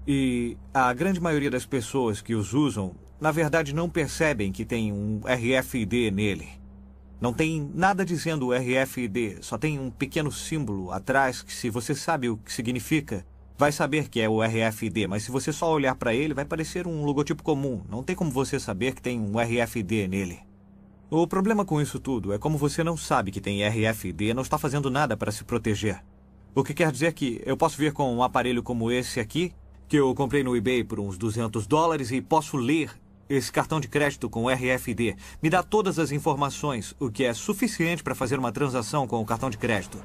E a grande maioria das pessoas que os usam, na verdade, não percebem que tem um RFID nele. Não tem nada dizendo RFID, só tem um pequeno símbolo atrás que, se você sabe o que significa, vai saber que é o RFID, mas se você só olhar para ele, vai parecer um logotipo comum. Não tem como você saber que tem um RFID nele. O problema com isso tudo é como você não sabe que tem RFID, não está fazendo nada para se proteger. O que quer dizer que eu posso vir com um aparelho como esse aqui, que eu comprei no eBay por uns $200 e posso ler esse cartão de crédito com RFID. Me dá todas as informações, o que é suficiente para fazer uma transação com o cartão de crédito.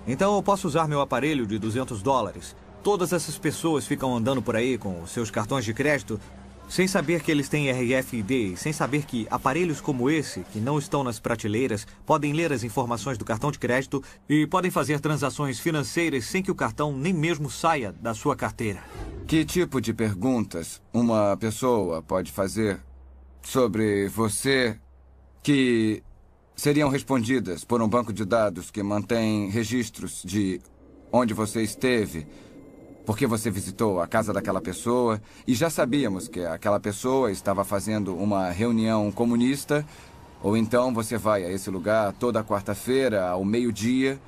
Então eu posso usar meu aparelho de $200. Todas essas pessoas ficam andando por aí com os seus cartões de crédito sem saber que eles têm RFID, sem saber que aparelhos como esse, que não estão nas prateleiras, podem ler as informações do cartão de crédito e podem fazer transações financeiras sem que o cartão nem mesmo saia da sua carteira. Que tipo de perguntas uma pessoa pode fazer sobre você que seriam respondidas por um banco de dados que mantém registros de onde você esteve, porque você visitou a casa daquela pessoa e já sabíamos que aquela pessoa estava fazendo uma reunião comunista, ou então você vai a esse lugar toda quarta-feira ao meio-dia.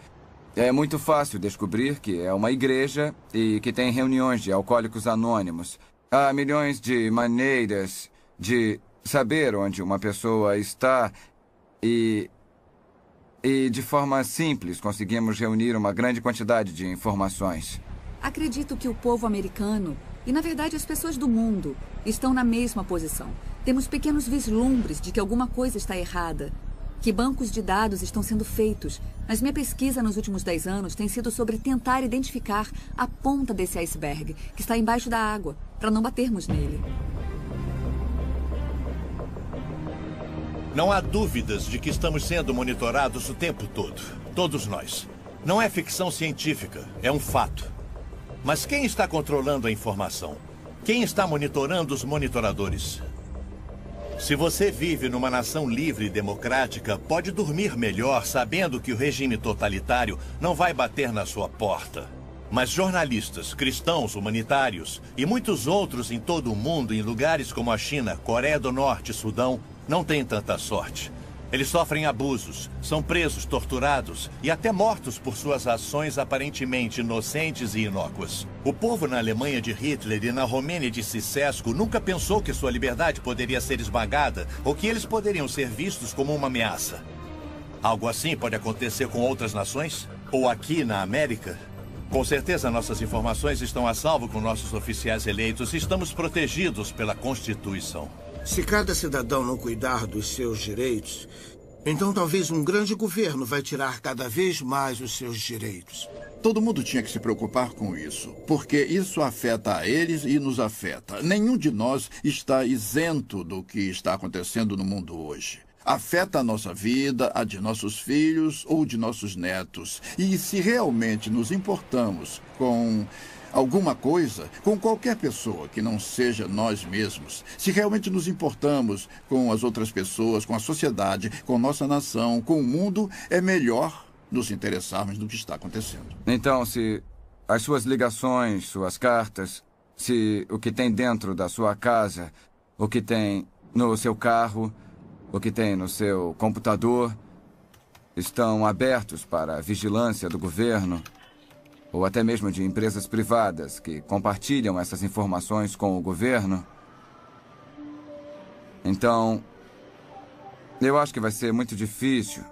É muito fácil descobrir que é uma igreja e que tem reuniões de alcoólicos anônimos. Há milhões de maneiras de saber onde uma pessoa está e de forma simples conseguimos reunir uma grande quantidade de informações. Acredito que o povo americano, e na verdade as pessoas do mundo, estão na mesma posição. Temos pequenos vislumbres de que alguma coisa está errada, que bancos de dados estão sendo feitos, mas minha pesquisa nos últimos 10 anos tem sido sobre tentar identificar a ponta desse iceberg, que está embaixo da água, para não batermos nele. Não há dúvidas de que estamos sendo monitorados o tempo todo. Todos nós. Não é ficção científica, é um fato. Mas quem está controlando a informação? Quem está monitorando os monitoradores? Se você vive numa nação livre e democrática, pode dormir melhor sabendo que o regime totalitário não vai bater na sua porta. Mas jornalistas, cristãos, humanitários e muitos outros em todo o mundo, em lugares como a China, Coreia do Norte e Sudão, não têm tanta sorte. Eles sofrem abusos, são presos, torturados e até mortos por suas ações aparentemente inocentes e inócuas. O povo na Alemanha de Hitler e na Romênia de Ceausescu nunca pensou que sua liberdade poderia ser esmagada ou que eles poderiam ser vistos como uma ameaça. Algo assim pode acontecer com outras nações? Ou aqui na América? Com certeza nossas informações estão a salvo com nossos oficiais eleitos e estamos protegidos pela Constituição. Se cada cidadão não cuidar dos seus direitos, então talvez um grande governo vai tirar cada vez mais os seus direitos. Todo mundo tinha que se preocupar com isso, porque isso afeta a eles e nos afeta. Nenhum de nós está isento do que está acontecendo no mundo hoje. Afeta a nossa vida, a de nossos filhos ou de nossos netos. E se realmente nos importamos com alguma coisa, com qualquer pessoa que não seja nós mesmos, se realmente nos importamos com as outras pessoas, com a sociedade, com nossa nação, com o mundo, é melhor nos interessarmos no que está acontecendo. Então, se as suas ligações, suas cartas, se o que tem dentro da sua casa, o que tem no seu carro, o que tem no seu computador, estão abertos para a vigilância do governo, ou até mesmo de empresas privadas que compartilham essas informações com o governo, então, eu acho que vai ser muito difícil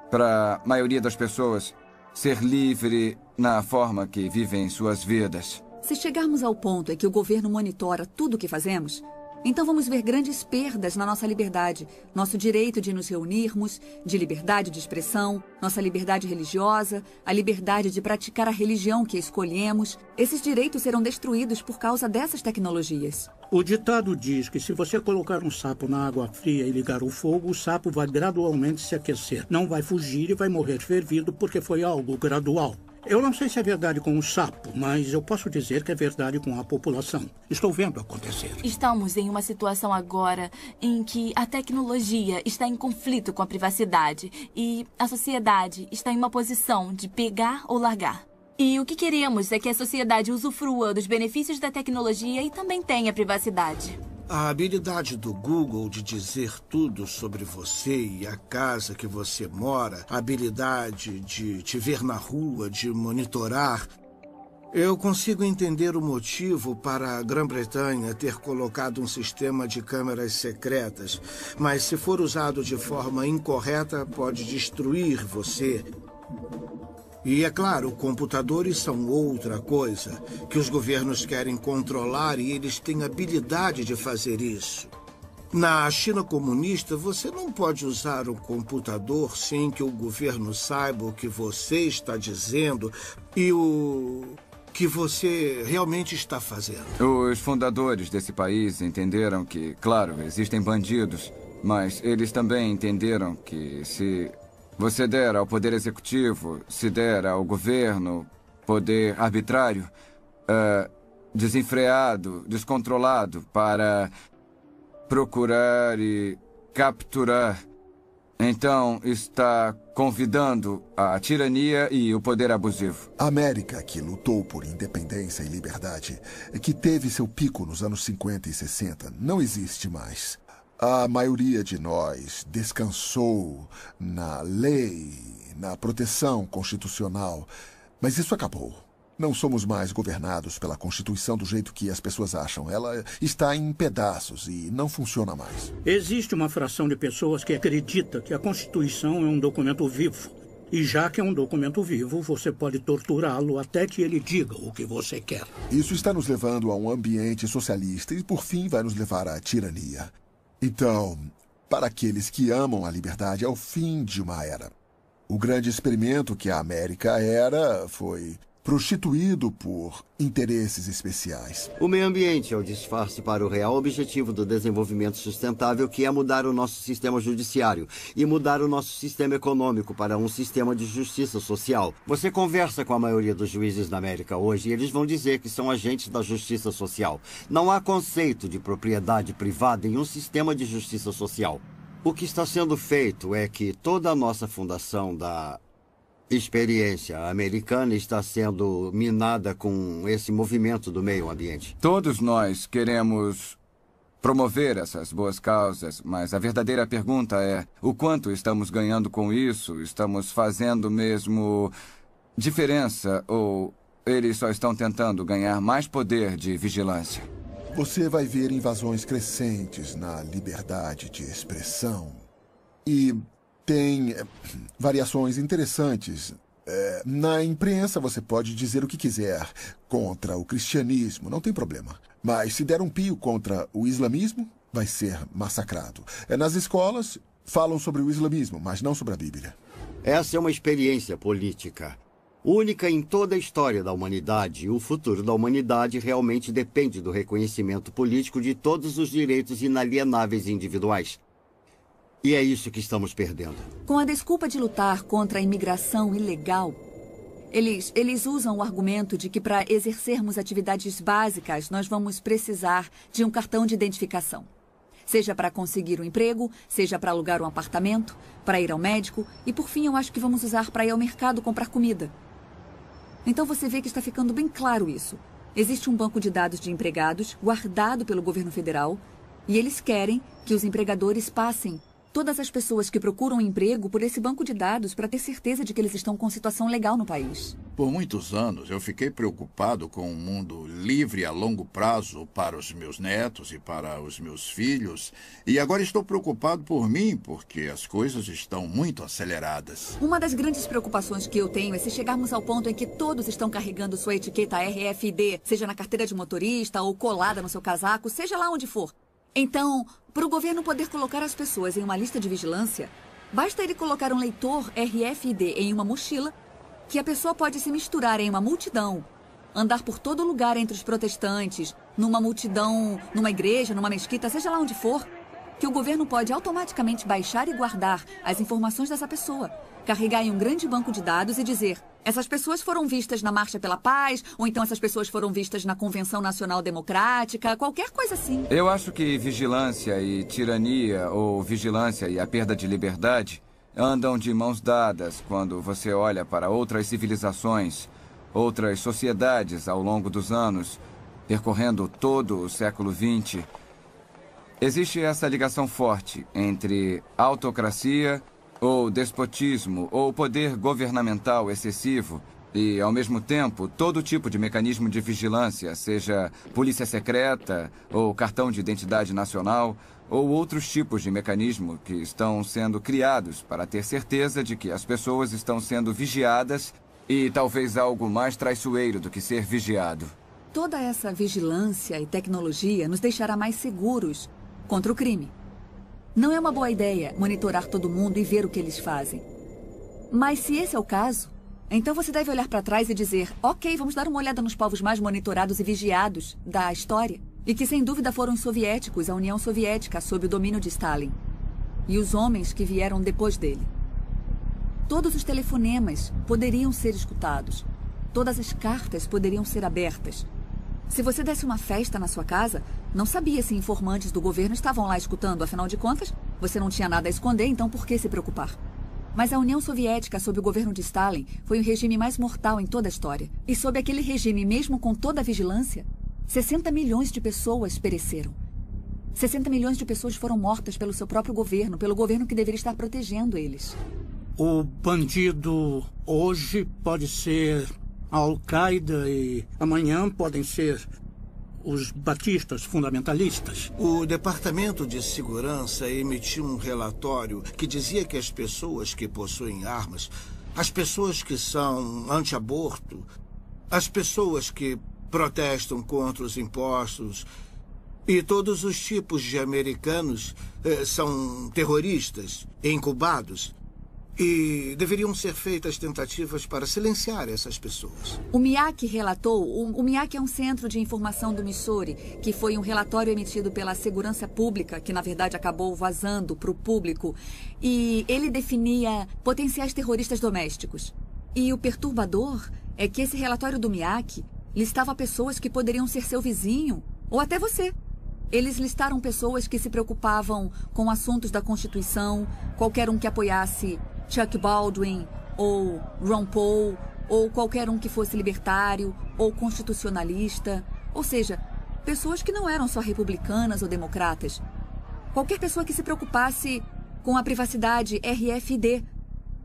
para a maioria das pessoas ser livre na forma que vivem suas vidas. Se chegarmos ao ponto em que o governo monitora tudo o que fazemos, então vamos ver grandes perdas na nossa liberdade, nosso direito de nos reunirmos, de liberdade de expressão, nossa liberdade religiosa, a liberdade de praticar a religião que escolhemos. Esses direitos serão destruídos por causa dessas tecnologias. O ditado diz que se você colocar um sapo na água fria e ligar o fogo, o sapo vai gradualmente se aquecer. Não vai fugir e vai morrer fervido porque foi algo gradual. Eu não sei se é verdade com o sapo, mas eu posso dizer que é verdade com a população. Estou vendo acontecer. Estamos em uma situação agora em que a tecnologia está em conflito com a privacidade e a sociedade está em uma posição de pegar ou largar. E o que queremos é que a sociedade usufrua dos benefícios da tecnologia e também tenha privacidade. A habilidade do Google de dizer tudo sobre você e a casa que você mora, a habilidade de te ver na rua, de monitorar. Eu consigo entender o motivo para a Grã-Bretanha ter colocado um sistema de câmeras secretas, mas se for usado de forma incorreta, pode destruir você. E, é claro, computadores são outra coisa, que os governos querem controlar e eles têm habilidade de fazer isso. Na China comunista, você não pode usar um computador sem que o governo saiba o que você está dizendo e o que você realmente está fazendo. Os fundadores desse país entenderam que, claro, existem bandidos, mas eles também entenderam que se você der ao poder executivo, se der ao governo poder arbitrário, desenfreado, descontrolado, para procurar e capturar, então está convidando a tirania e o poder abusivo. A América, que lutou por independência e liberdade, que teve seu pico nos anos 50 e 60, não existe mais. A maioria de nós descansou na lei, na proteção constitucional, mas isso acabou. Não somos mais governados pela Constituição do jeito que as pessoas acham. Ela está em pedaços e não funciona mais. Existe uma fração de pessoas que acredita que a Constituição é um documento vivo. E já que é um documento vivo, você pode torturá-lo até que ele diga o que você quer. Isso está nos levando a um ambiente socialista e, por fim, vai nos levar à tirania. Então, para aqueles que amam a liberdade, é o fim de uma era. O grande experimento que a América era foi prostituído por interesses especiais. O meio ambiente é o disfarce para o real objetivo do desenvolvimento sustentável, que é mudar o nosso sistema judiciário e mudar o nosso sistema econômico para um sistema de justiça social. Você conversa com a maioria dos juízes na América hoje e eles vão dizer que são agentes da justiça social. Não há conceito de propriedade privada em um sistema de justiça social. O que está sendo feito é que toda a nossa fundação da experiência. A americana está sendo minada com esse movimento do meio ambiente. Todos nós queremos promover essas boas causas, mas a verdadeira pergunta é: o quanto estamos ganhando com isso? Estamos fazendo mesmo diferença ou eles só estão tentando ganhar mais poder de vigilância? Você vai ver invasões crescentes na liberdade de expressão. E tem variações interessantes. Na imprensa você pode dizer o que quiser contra o cristianismo, não tem problema. Mas se der um pio contra o islamismo, vai ser massacrado. Nas escolas falam sobre o islamismo, mas não sobre a Bíblia. Essa é uma experiência política única em toda a história da humanidade. O futuro da humanidade realmente depende do reconhecimento político de todos os direitos inalienáveis individuais. E é isso que estamos perdendo. Com a desculpa de lutar contra a imigração ilegal, eles usam o argumento de que para exercermos atividades básicas, nós vamos precisar de um cartão de identificação. Seja para conseguir um emprego, seja para alugar um apartamento, para ir ao médico e, por fim, eu acho que vamos usar para ir ao mercado comprar comida. Então você vê que está ficando bem claro isso. Existe um banco de dados de empregados guardado pelo governo federal e eles querem que os empregadores passem todas as pessoas que procuram emprego por esse banco de dados para ter certeza de que eles estão com situação legal no país. Por muitos anos, eu fiquei preocupado com um mundo livre a longo prazo para os meus netos e para os meus filhos. E agora estou preocupado por mim, porque as coisas estão muito aceleradas. Uma das grandes preocupações que eu tenho é se chegarmos ao ponto em que todos estão carregando sua etiqueta RFID, seja na carteira de motorista ou colada no seu casaco, seja lá onde for. Então, para o governo poder colocar as pessoas em uma lista de vigilância, basta ele colocar um leitor RFID em uma mochila, que a pessoa pode se misturar em uma multidão, andar por todo lugar entre os protestantes, numa multidão, numa igreja, numa mesquita, seja lá onde for, que o governo pode automaticamente baixar e guardar as informações dessa pessoa, carregar em um grande banco de dados e dizer: essas pessoas foram vistas na Marcha pela Paz, ou então essas pessoas foram vistas na Convenção Nacional Democrática, qualquer coisa assim. Eu acho que vigilância e tirania, ou vigilância e a perda de liberdade, andam de mãos dadas quando você olha para outras civilizações, outras sociedades ao longo dos anos, percorrendo todo o século XX. Existe essa ligação forte entre autocracia ou despotismo, ou poder governamental excessivo, e, ao mesmo tempo, todo tipo de mecanismo de vigilância, seja polícia secreta, ou cartão de identidade nacional, ou outros tipos de mecanismo que estão sendo criados para ter certeza de que as pessoas estão sendo vigiadas e talvez algo mais traiçoeiro do que ser vigiado. Toda essa vigilância e tecnologia nos deixará mais seguros contra o crime. Não é uma boa ideia monitorar todo mundo e ver o que eles fazem. Mas se esse é o caso, então você deve olhar para trás e dizer: ok, vamos dar uma olhada nos povos mais monitorados e vigiados da história. E que sem dúvida foram os soviéticos, a União Soviética, sob o domínio de Stalin. E os homens que vieram depois dele. Todos os telefonemas poderiam ser escutados. Todas as cartas poderiam ser abertas. Se você desse uma festa na sua casa, não sabia se informantes do governo estavam lá escutando. Afinal de contas, você não tinha nada a esconder, então por que se preocupar? Mas a União Soviética, sob o governo de Stalin, foi o regime mais mortal em toda a história. E sob aquele regime, mesmo com toda a vigilância, 60 milhões de pessoas pereceram. 60 milhões de pessoas foram mortas pelo seu próprio governo, pelo governo que deveria estar protegendo eles. O bandido hoje pode ser a Al-Qaeda e amanhã podem ser os batistas fundamentalistas. O Departamento de Segurança emitiu um relatório que dizia que as pessoas que possuem armas, as pessoas que são anti-aborto, as pessoas que protestam contra os impostos e todos os tipos de americanos são terroristas incubados. E deveriam ser feitas tentativas para silenciar essas pessoas. O MIAC relatou, o MIAC é um centro de informação do Missouri, que foi um relatório emitido pela Segurança Pública, que na verdade acabou vazando para o público, e ele definia potenciais terroristas domésticos. E o perturbador é que esse relatório do MIAC listava pessoas que poderiam ser seu vizinho, ou até você. Eles listaram pessoas que se preocupavam com assuntos da Constituição, qualquer um que apoiasse Chuck Baldwin, ou Ron Paul, ou qualquer um que fosse libertário, ou constitucionalista. Ou seja, pessoas que não eram só republicanas ou democratas. Qualquer pessoa que se preocupasse com a privacidade RFID.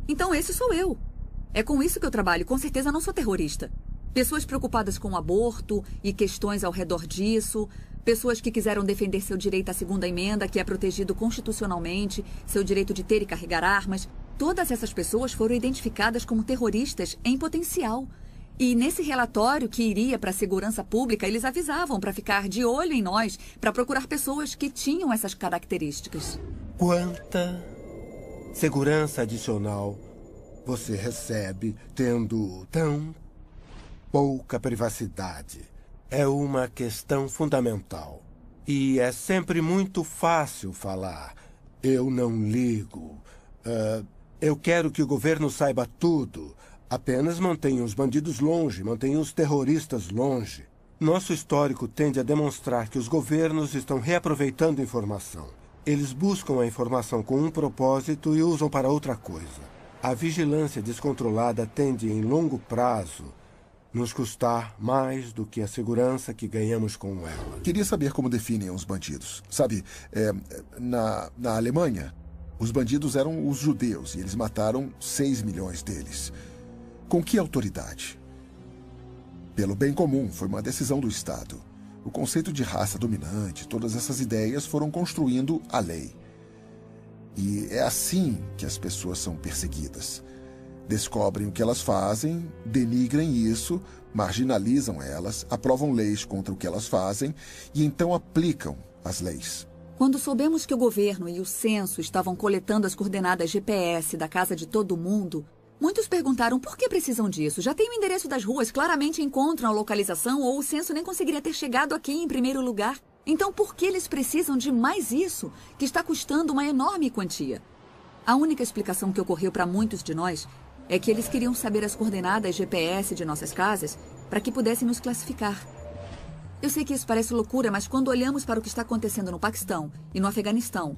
Então esse sou eu. É com isso que eu trabalho. Com certeza não sou terrorista. Pessoas preocupadas com o aborto e questões ao redor disso. Pessoas que quiseram defender seu direito à segunda emenda, que é protegido constitucionalmente, seu direito de ter e carregar armas. Todas essas pessoas foram identificadas como terroristas em potencial. E nesse relatório que iria para a segurança pública, eles avisavam para ficar de olho em nós, para procurar pessoas que tinham essas características. Quanta segurança adicional você recebe tendo tão pouca privacidade? É uma questão fundamental. E é sempre muito fácil falar. Eu não ligo. Eu quero que o governo saiba tudo. Apenas mantenha os bandidos longe, mantenha os terroristas longe. Nosso histórico tende a demonstrar que os governos estão reaproveitando informação. Eles buscam a informação com um propósito e usam para outra coisa. A vigilância descontrolada tende, em longo prazo, nos custar mais do que a segurança que ganhamos com ela. Queria saber como definem os bandidos. Sabe, na Alemanha, os bandidos eram os judeus e eles mataram 6 milhões deles. Com que autoridade? Pelo bem comum, foi uma decisão do Estado. O conceito de raça dominante, todas essas ideias foram construindo a lei. E é assim que as pessoas são perseguidas. Descobrem o que elas fazem, denigrem isso, marginalizam elas, aprovam leis contra o que elas fazem e então aplicam as leis. Quando soubemos que o governo e o censo estavam coletando as coordenadas GPS da casa de todo mundo, muitos perguntaram por que precisam disso. Já tem o endereço das ruas, claramente encontram a localização ou o censo nem conseguiria ter chegado aqui em primeiro lugar. Então por que eles precisam de mais isso, que está custando uma enorme quantia? A única explicação que ocorreu para muitos de nós é que eles queriam saber as coordenadas GPS de nossas casas para que pudessem nos classificar. Eu sei que isso parece loucura, mas quando olhamos para o que está acontecendo no Paquistão e no Afeganistão,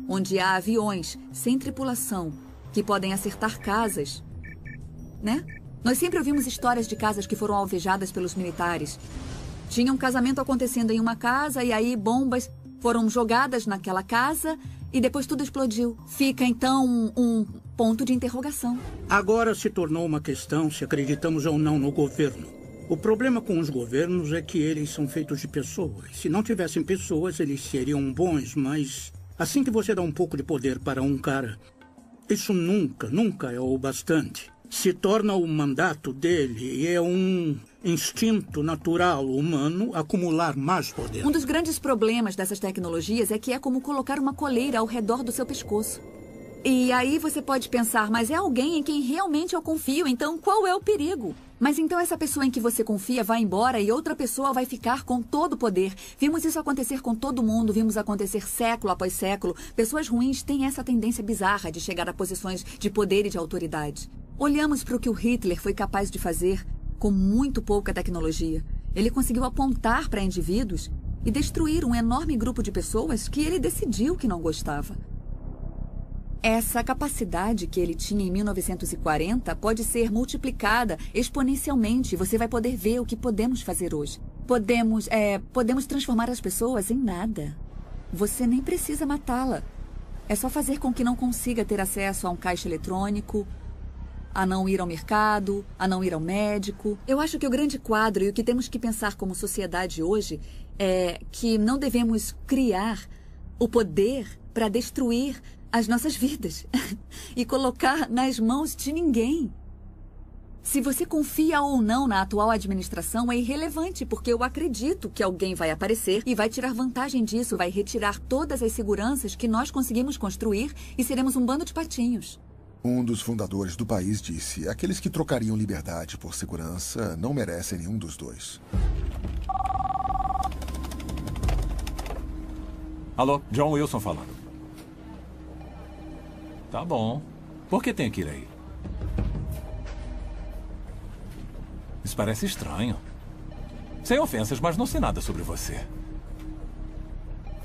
onde há aviões sem tripulação que podem acertar casas, né? Nós sempre ouvimos histórias de casas que foram alvejadas pelos militares. Tinha um casamento acontecendo em uma casa e aí bombas foram jogadas naquela casa e depois tudo explodiu. Fica, então, um ponto de interrogação. Agora se tornou uma questão se acreditamos ou não no governo. O problema com os governos é que eles são feitos de pessoas. Se não tivessem pessoas, eles seriam bons, mas assim que você dá um pouco de poder para um cara, isso nunca é o bastante. Se torna o mandato dele e é um instinto natural humano acumular mais poder. Um dos grandes problemas dessas tecnologias é que é como colocar uma coleira ao redor do seu pescoço. E aí você pode pensar, mas é alguém em quem realmente eu confio, então qual é o perigo? Mas então essa pessoa em que você confia vai embora e outra pessoa vai ficar com todo o poder. Vimos isso acontecer com todo mundo, vimos acontecer século após século. Pessoas ruins têm essa tendência bizarra de chegar a posições de poder e de autoridade. Olhamos para o que o Hitler foi capaz de fazer com muito pouca tecnologia. Ele conseguiu apontar para indivíduos e destruir um enorme grupo de pessoas que ele decidiu que não gostava. Essa capacidade que ele tinha em 1940 pode ser multiplicada exponencialmente. Você vai poder ver o que podemos fazer hoje. Podemos transformar as pessoas em nada. Você nem precisa matá-la. É só fazer com que não consiga ter acesso a um caixa eletrônico, a não ir ao mercado, a não ir ao médico. Eu acho que o grande quadro e o que temos que pensar como sociedade hoje é que não devemos criar o poder para destruir as nossas vidas e colocar nas mãos de ninguém. Se você confia ou não na atual administração é irrelevante, porque eu acredito que alguém vai aparecer e vai tirar vantagem disso, vai retirar todas as seguranças que nós conseguimos construir e seremos um bando de patinhos. Um dos fundadores do país disse: aqueles que trocariam liberdade por segurança não merecem nenhum dos dois. Alô, John Wilson falando. Tá bom. Por que tem que ir aí? Isso parece estranho. Sem ofensas, mas não sei nada sobre você.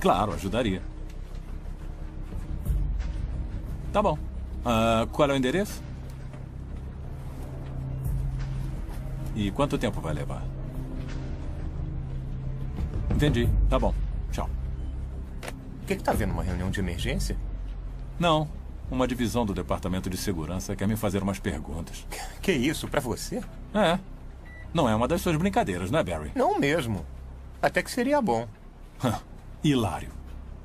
Claro, ajudaria. Tá bom. Qual é o endereço? E quanto tempo vai levar? Entendi. Tá bom. Tchau. O que tá vendo? Uma reunião de emergência? Não. Uma divisão do Departamento de Segurança quer me fazer umas perguntas. Que isso? Pra você? É. Não é uma das suas brincadeiras, não é, Barry? Não mesmo. Até que seria bom. Hilário.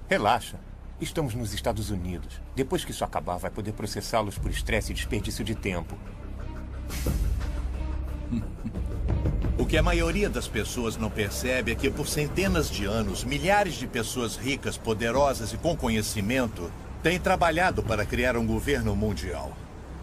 Relaxa. Estamos nos Estados Unidos. Depois que isso acabar, vai poder processá-los por estresse e desperdício de tempo. O que a maioria das pessoas não percebe é que por centenas de anos, milhares de pessoas ricas, poderosas e com conhecimento têm trabalhado para criar um governo mundial.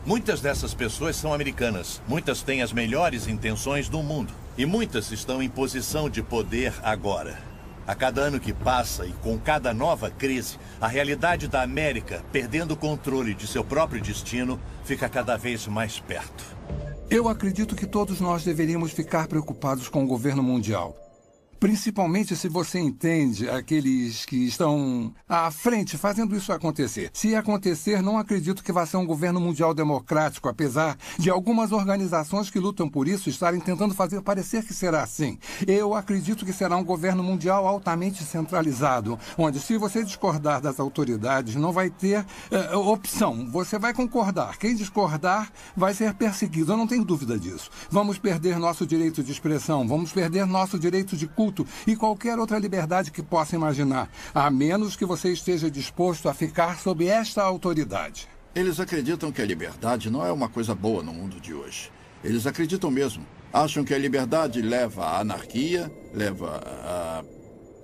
Muitas dessas pessoas são americanas, muitas têm as melhores intenções do mundo e muitas estão em posição de poder agora. A cada ano que passa e com cada nova crise, a realidade da América, perdendo o controle de seu próprio destino, fica cada vez mais perto. Eu acredito que todos nós deveríamos ficar preocupados com o governo mundial. Principalmente se você entende aqueles que estão à frente fazendo isso acontecer. Se acontecer, não acredito que vai ser um governo mundial democrático, apesar de algumas organizações que lutam por isso estarem tentando fazer parecer que será assim. Eu acredito que será um governo mundial altamente centralizado, onde se você discordar das autoridades, não vai ter opção. Você vai concordar. Quem discordar vai ser perseguido. Eu não tenho dúvida disso. Vamos perder nosso direito de expressão, vamos perder nosso direito de culto e qualquer outra liberdade que possa imaginar, a menos que você esteja disposto a ficar sob esta autoridade. Eles acreditam que a liberdade não é uma coisa boa no mundo de hoje. Eles acreditam mesmo. Acham que a liberdade leva à anarquia, leva à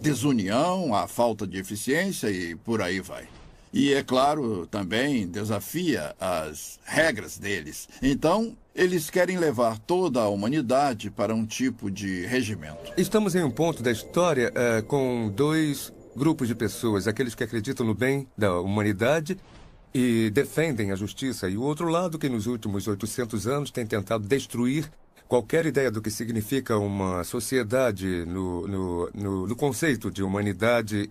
desunião, à falta de eficiência e por aí vai. E, é claro, também desafia as regras deles. Então, eles querem levar toda a humanidade para um tipo de regimento. Estamos em um ponto da história com dois grupos de pessoas. Aqueles que acreditam no bem da humanidade e defendem a justiça. E o outro lado que nos últimos 800 anos tem tentado destruir qualquer ideia do que significa uma sociedade no conceito de humanidade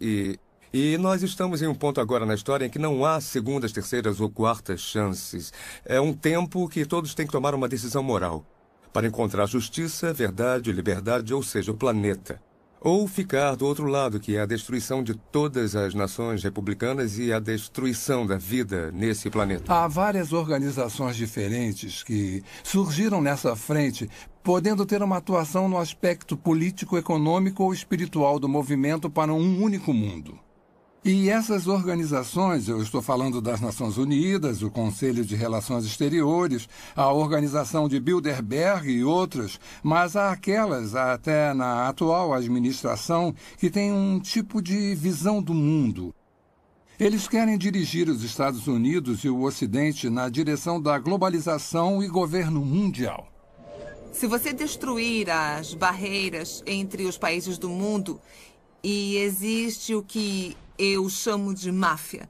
E nós estamos em um ponto agora na história em que não há segundas, terceiras ou quartas chances. É um tempo que todos têm que tomar uma decisão moral para encontrar justiça, verdade, liberdade, ou seja, o planeta. Ou ficar do outro lado, que é a destruição de todas as nações republicanas e a destruição da vida nesse planeta. Há várias organizações diferentes que surgiram nessa frente, podendo ter uma atuação no aspecto político, econômico ou espiritual do movimento para um único mundo. E essas organizações, eu estou falando das Nações Unidas, o Conselho de Relações Exteriores, a Organização de Bilderberg e outras, mas há aquelas, até na atual administração, que têm um tipo de visão do mundo. Eles querem dirigir os Estados Unidos e o Ocidente na direção da globalização e governo mundial. Se você destruir as barreiras entre os países do mundo, e existe o que eu chamo de máfia.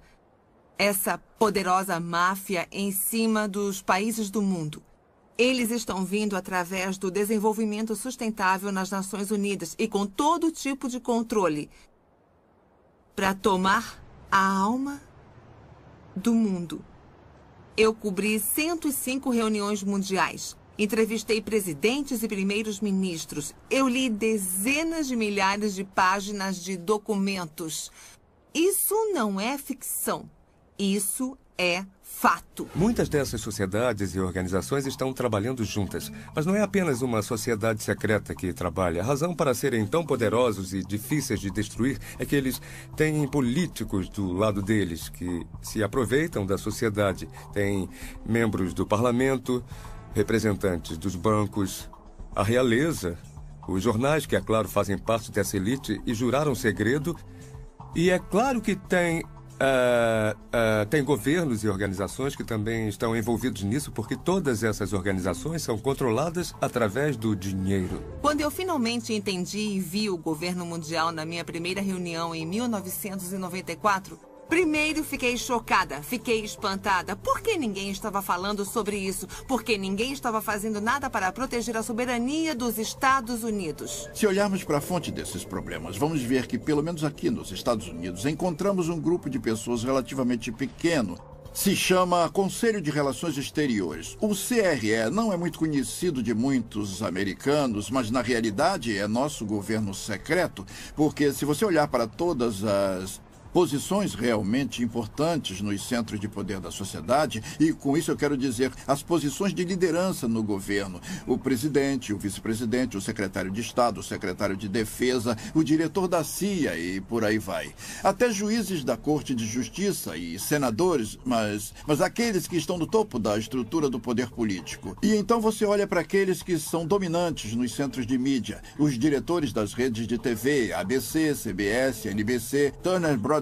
Essa poderosa máfia em cima dos países do mundo. Eles estão vindo através do desenvolvimento sustentável nas Nações Unidas e com todo tipo de controle para tomar a alma do mundo. Eu cobri 105 reuniões mundiais. Entrevistei presidentes e primeiros ministros. Eu li dezenas de milhares de páginas de documentos. Isso não é ficção. Isso é fato. Muitas dessas sociedades e organizações estão trabalhando juntas. Mas não é apenas uma sociedade secreta que trabalha. A razão para serem tão poderosos e difíceis de destruir é que eles têm políticos do lado deles que se aproveitam da sociedade. Tem membros do parlamento, representantes dos bancos, a realeza, os jornais que, é claro, fazem parte dessa elite e juraram segredo. E é claro que tem governos e organizações que também estão envolvidos nisso, porque todas essas organizações são controladas através do dinheiro. Quando eu finalmente entendi e vi o governo mundial na minha primeira reunião em 1994, primeiro fiquei chocada, fiquei espantada. Por que ninguém estava falando sobre isso? Porque ninguém estava fazendo nada para proteger a soberania dos Estados Unidos. Se olharmos para a fonte desses problemas, vamos ver que, pelo menos aqui nos Estados Unidos, encontramos um grupo de pessoas relativamente pequeno Se chama Conselho de Relações Exteriores. O CRE não é muito conhecido de muitos americanos, mas na realidade é nosso governo secreto, porque se você olhar para todas as posições realmente importantes nos centros de poder da sociedade, e com isso eu quero dizer as posições de liderança no governo, o presidente, o vice-presidente, o secretário de Estado, o secretário de Defesa, o diretor da CIA e por aí vai. Até juízes da Corte de Justiça e senadores, mas aqueles que estão no topo da estrutura do poder político. E então você olha para aqueles que são dominantes nos centros de mídia, os diretores das redes de TV, ABC, CBS, NBC, Turner Broadcasting,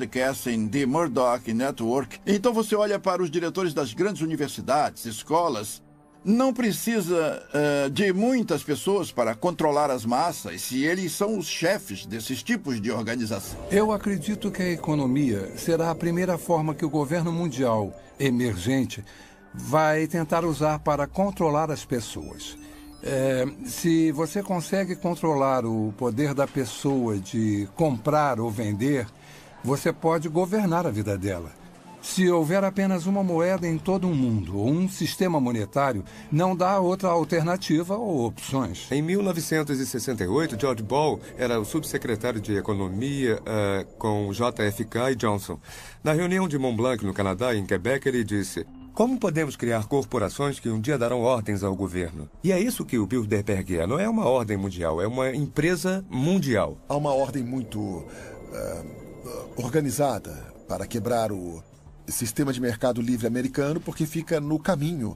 The Murdoch Network. Então você olha para os diretores das grandes universidades, escolas. Não precisa de muitas pessoas para controlar as massas, se eles são os chefes desses tipos de organização. Eu acredito que a economia será a primeira forma que o governo mundial emergente vai tentar usar para controlar as pessoas. Se você consegue controlar o poder da pessoa de comprar ou vender, você pode governar a vida dela. Se houver apenas uma moeda em todo o mundo ou um sistema monetário, não dá outra alternativa ou opções. Em 1968, George Ball era o subsecretário de Economia com JFK e Johnson. Na reunião de Mont Blanc, no Canadá, em Quebec, ele disse: como podemos criar corporações que um dia darão ordens ao governo? E é isso que o Bilderberg é. Não é uma ordem mundial, é uma empresa mundial. Há uma ordem muito organizada para quebrar o sistema de mercado livre americano, porque fica no caminho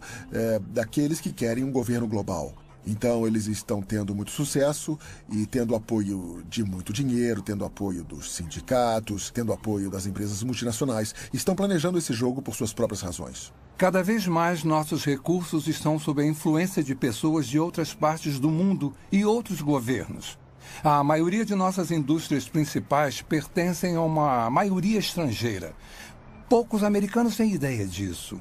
daqueles que querem um governo global. Então, eles estão tendo muito sucesso e tendo apoio de muito dinheiro, tendo apoio dos sindicatos, tendo apoio das empresas multinacionais. Estão planejando esse jogo por suas próprias razões. Cada vez mais nossos recursos estão sob a influência de pessoas de outras partes do mundo e outros governos. A maioria de nossas indústrias principais pertencem a uma maioria estrangeira. Poucos americanos têm ideia disso.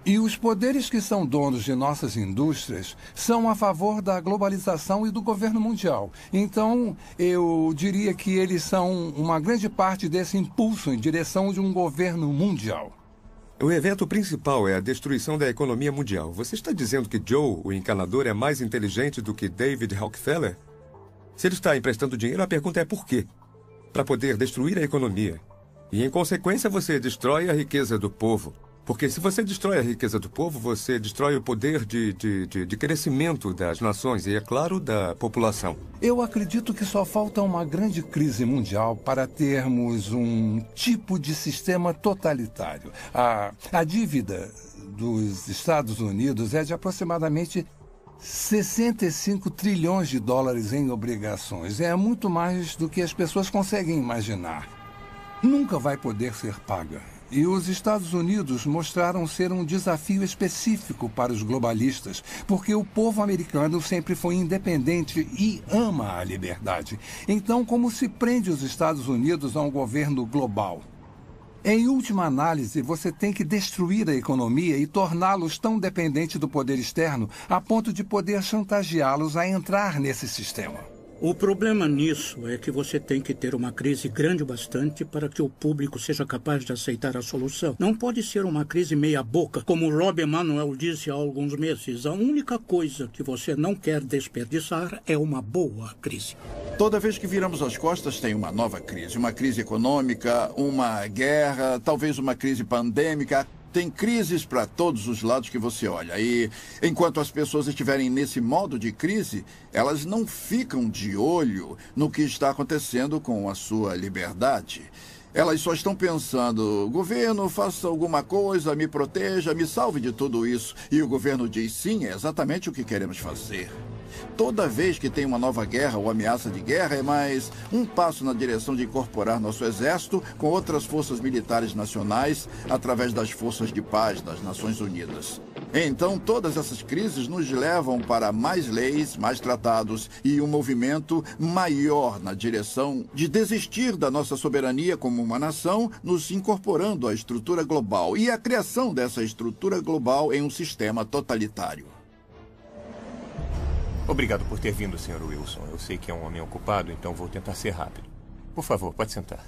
E os poderes que são donos de nossas indústrias são a favor da globalização e do governo mundial. Então, eu diria que eles são uma grande parte desse impulso em direção de um governo mundial. O evento principal é a destruição da economia mundial. Você está dizendo que Joe, o encanador, é mais inteligente do que David Rockefeller? Se ele está emprestando dinheiro, a pergunta é por quê? Para poder destruir a economia. E, em consequência, você destrói a riqueza do povo. Porque se você destrói a riqueza do povo, você destrói o poder de crescimento das nações e, é claro, da população. Eu acredito que só falta uma grande crise mundial para termos um tipo de sistema totalitário. A dívida dos Estados Unidos é de aproximadamente 65 trilhões de dólares em obrigações. É muito mais do que as pessoas conseguem imaginar. Nunca vai poder ser paga. E os Estados Unidos mostraram ser um desafio específico para os globalistas, porque o povo americano sempre foi independente e ama a liberdade. Então, como se prende os Estados Unidos a um governo global? Em última análise, você tem que destruir a economia e torná-los tão dependentes do poder externo a ponto de poder chantageá-los a entrar nesse sistema. O problema nisso é que você tem que ter uma crise grande o bastante para que o público seja capaz de aceitar a solução. Não pode ser uma crise meia-boca, como o Rob Emanuel disse há alguns meses. A única coisa que você não quer desperdiçar é uma boa crise. Toda vez que viramos as costas, tem uma nova crise. Uma crise econômica, uma guerra, talvez uma crise pandêmica. Tem crises para todos os lados que você olha. E enquanto as pessoas estiverem nesse modo de crise, elas não ficam de olho no que está acontecendo com a sua liberdade. Elas só estão pensando: governo, faça alguma coisa, me proteja, me salve de tudo isso. E o governo diz: sim, é exatamente o que queremos fazer. Toda vez que tem uma nova guerra ou ameaça de guerra, é mais um passo na direção de incorporar nosso exército com outras forças militares nacionais através das forças de paz das Nações Unidas. Então, todas essas crises nos levam para mais leis, mais tratados e um movimento maior na direção de desistir da nossa soberania como uma nação, nos incorporando à estrutura global e a criação dessa estrutura global em um sistema totalitário. Obrigado por ter vindo, Sr. Wilson. Eu sei que é um homem ocupado, então vou tentar ser rápido. Por favor, pode sentar.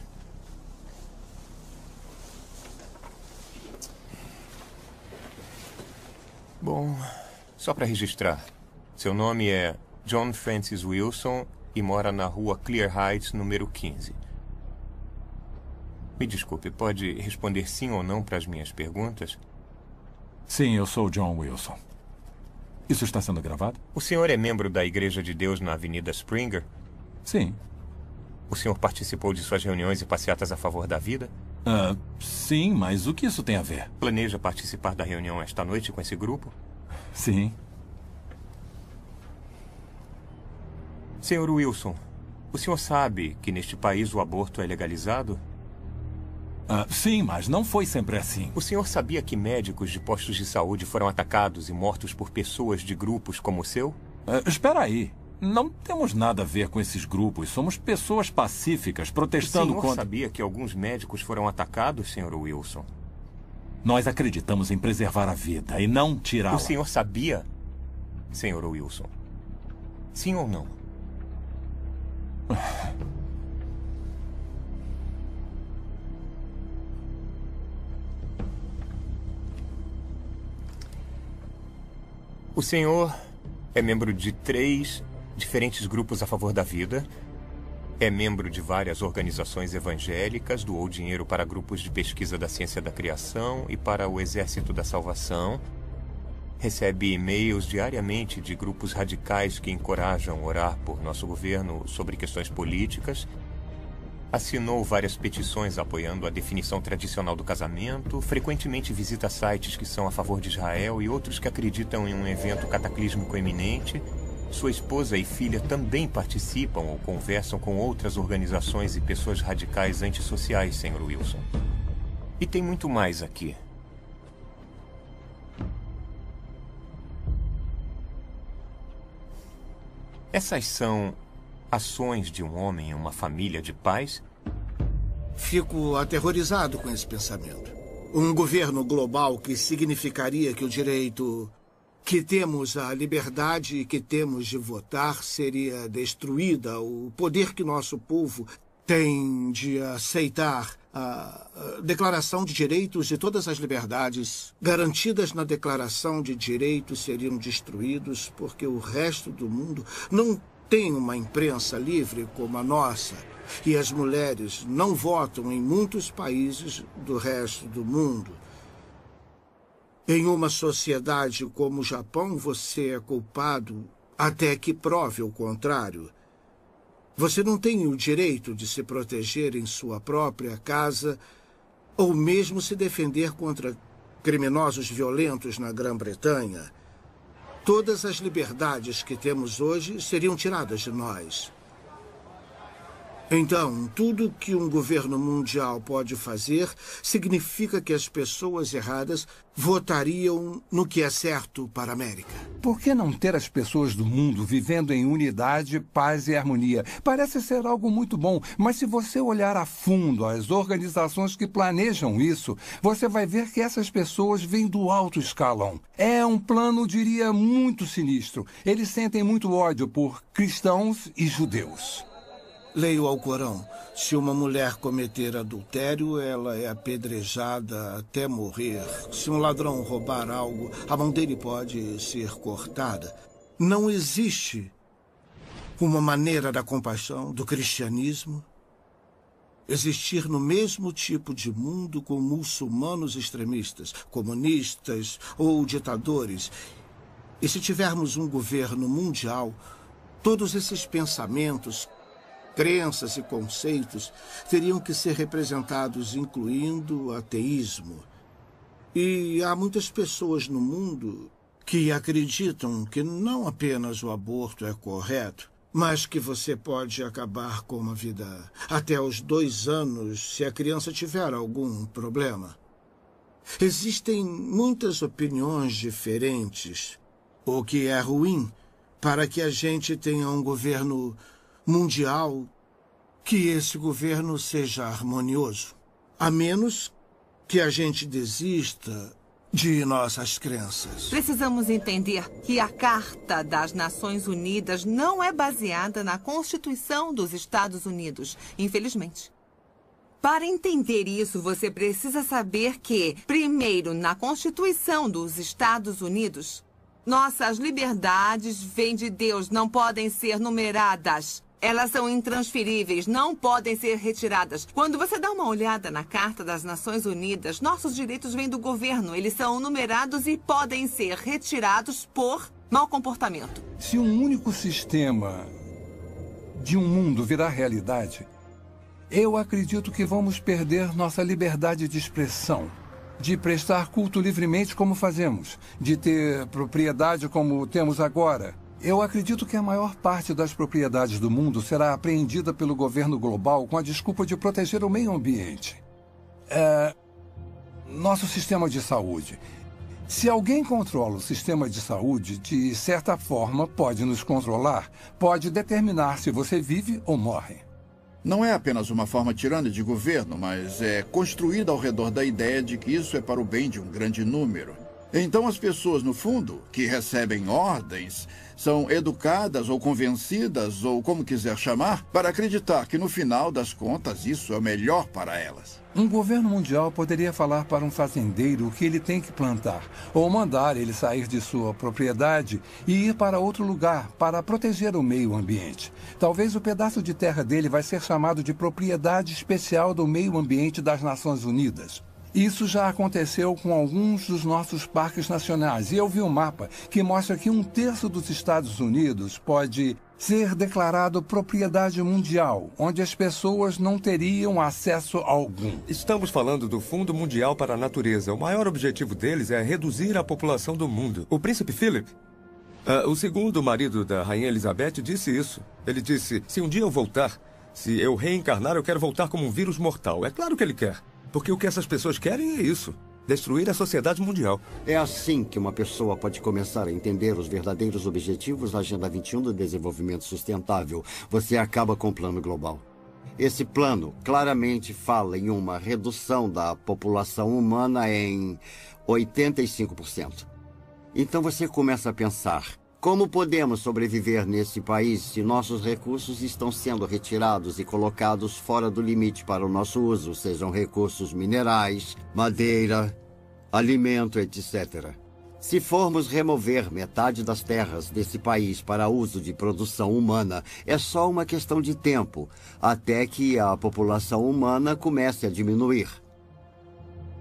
Bom, só para registrar. Seu nome é John Francis Wilson e mora na rua Clear Heights, número 15. Me desculpe, pode responder sim ou não para as minhas perguntas? Sim, eu sou John Wilson. Isso está sendo gravado? O senhor é membro da Igreja de Deus na Avenida Springer? Sim. O senhor participou de suas reuniões e passeatas a favor da vida? Sim, mas o que isso tem a ver? Planeja participar da reunião esta noite com esse grupo? Sim. Senhor Wilson, o senhor sabe que neste país o aborto é legalizado? Sim, mas não foi sempre assim. O senhor sabia que médicos de postos de saúde foram atacados e mortos por pessoas de grupos como o seu? Espera aí. Não temos nada a ver com esses grupos. Somos pessoas pacíficas protestando contra... O senhor sabia que alguns médicos foram atacados, senhor Wilson? Nós acreditamos em preservar a vida e não tirá-la. O senhor sabia, senhor Wilson? Sim ou não? O senhor é membro de 3 diferentes grupos a favor da vida, é membro de várias organizações evangélicas, doou dinheiro para grupos de pesquisa da ciência da criação e para o Exército da Salvação, recebe e-mails diariamente de grupos radicais que encorajam orar por nosso governo sobre questões políticas, assinou várias petições apoiando a definição tradicional do casamento, frequentemente visita sites que são a favor de Israel e outros que acreditam em um evento cataclísmico iminente. Sua esposa e filha também participam ou conversam com outras organizações e pessoas radicais antissociais, senhor Wilson. E tem muito mais aqui. Essas são ações de um homem em uma família de pais? Fico aterrorizado com esse pensamento. Um governo global que significaria que o direito que temos à liberdade e que temos de votar seria destruída. O poder que nosso povo tem de aceitar a Declaração de Direitos e todas as liberdades garantidas na Declaração de Direitos seriam destruídos porque o resto do mundo não tem uma imprensa livre como a nossa e as mulheres não votam em muitos países do resto do mundo. Em uma sociedade como o Japão, você é culpado até que prove o contrário. Você não tem o direito de se proteger em sua própria casa ou mesmo se defender contra criminosos violentos na Grã-Bretanha. Todas as liberdades que temos hoje seriam tiradas de nós. Então, tudo que um governo mundial pode fazer significa que as pessoas erradas votariam no que é certo para a América. Por que não ter as pessoas do mundo vivendo em unidade, paz e harmonia? Parece ser algo muito bom, mas se você olhar a fundo as organizações que planejam isso, você vai ver que essas pessoas vêm do alto escalão. É um plano, diria, muito sinistro. Eles sentem muito ódio por cristãos e judeus. Leia o Alcorão. Se uma mulher cometer adultério, ela é apedrejada até morrer. Se um ladrão roubar algo, a mão dele pode ser cortada. Não existe uma maneira da compaixão, do cristianismo, existir no mesmo tipo de mundo com muçulmanos extremistas, comunistas ou ditadores. E se tivermos um governo mundial, todos esses pensamentos, crenças e conceitos teriam que ser representados, incluindo o ateísmo. E há muitas pessoas no mundo que acreditam que não apenas o aborto é correto, mas que você pode acabar com uma vida até os 2 anos se a criança tiver algum problema. Existem muitas opiniões diferentes, o que é ruim para que a gente tenha um governo mundial, que esse governo seja harmonioso, a menos que a gente desista de nossas crenças. Precisamos entender que a Carta das Nações Unidas não é baseada na Constituição dos Estados Unidos, infelizmente. Para entender isso, você precisa saber que, primeiro, na Constituição dos Estados Unidos, nossas liberdades vêm de Deus, não podem ser numeradas. Elas são intransferíveis, não podem ser retiradas. Quando você dá uma olhada na Carta das Nações Unidas, nossos direitos vêm do governo. Eles são numerados e podem ser retirados por mau comportamento. Se um único sistema de um mundo virar realidade, eu acredito que vamos perder nossa liberdade de expressão, de prestar culto livremente como fazemos, de ter propriedade como temos agora. Eu acredito que a maior parte das propriedades do mundo será apreendida pelo governo global com a desculpa de proteger o meio ambiente. Nosso sistema de saúde. Se alguém controla o sistema de saúde, de certa forma pode nos controlar, pode determinar se você vive ou morre. Não é apenas uma forma tirana de governo, mas é construída ao redor da ideia de que isso é para o bem de um grande número. Então as pessoas, no fundo, que recebem ordens, são educadas ou convencidas, ou como quiser chamar, para acreditar que no final das contas isso é o melhor para elas. Um governo mundial poderia falar para um fazendeiro o que ele tem que plantar, ou mandar ele sair de sua propriedade e ir para outro lugar para proteger o meio ambiente. Talvez o pedaço de terra dele vai ser chamado de propriedade especial do meio ambiente das Nações Unidas. Isso já aconteceu com alguns dos nossos parques nacionais. E eu vi um mapa que mostra que 1/3 dos Estados Unidos pode ser declarado propriedade mundial, onde as pessoas não teriam acesso algum. Estamos falando do Fundo Mundial para a Natureza. O maior objetivo deles é reduzir a população do mundo. O príncipe Philip, o segundo marido da rainha Elizabeth, disse isso. Ele disse, se um dia eu voltar, se eu reencarnar, eu quero voltar como um vírus mortal. É claro que ele quer. Porque o que essas pessoas querem é isso. Destruir a sociedade mundial. É assim que uma pessoa pode começar a entender os verdadeiros objetivos da Agenda 21 do Desenvolvimento Sustentável. Você acaba com o plano global. Esse plano claramente fala em uma redução da população humana em 85%. Então você começa a pensar, como podemos sobreviver nesse país se nossos recursos estão sendo retirados e colocados fora do limite para o nosso uso, sejam recursos minerais, madeira, alimento, etc. Se formos remover metade das terras desse país para uso de produção humana, é só uma questão de tempo, até que a população humana comece a diminuir.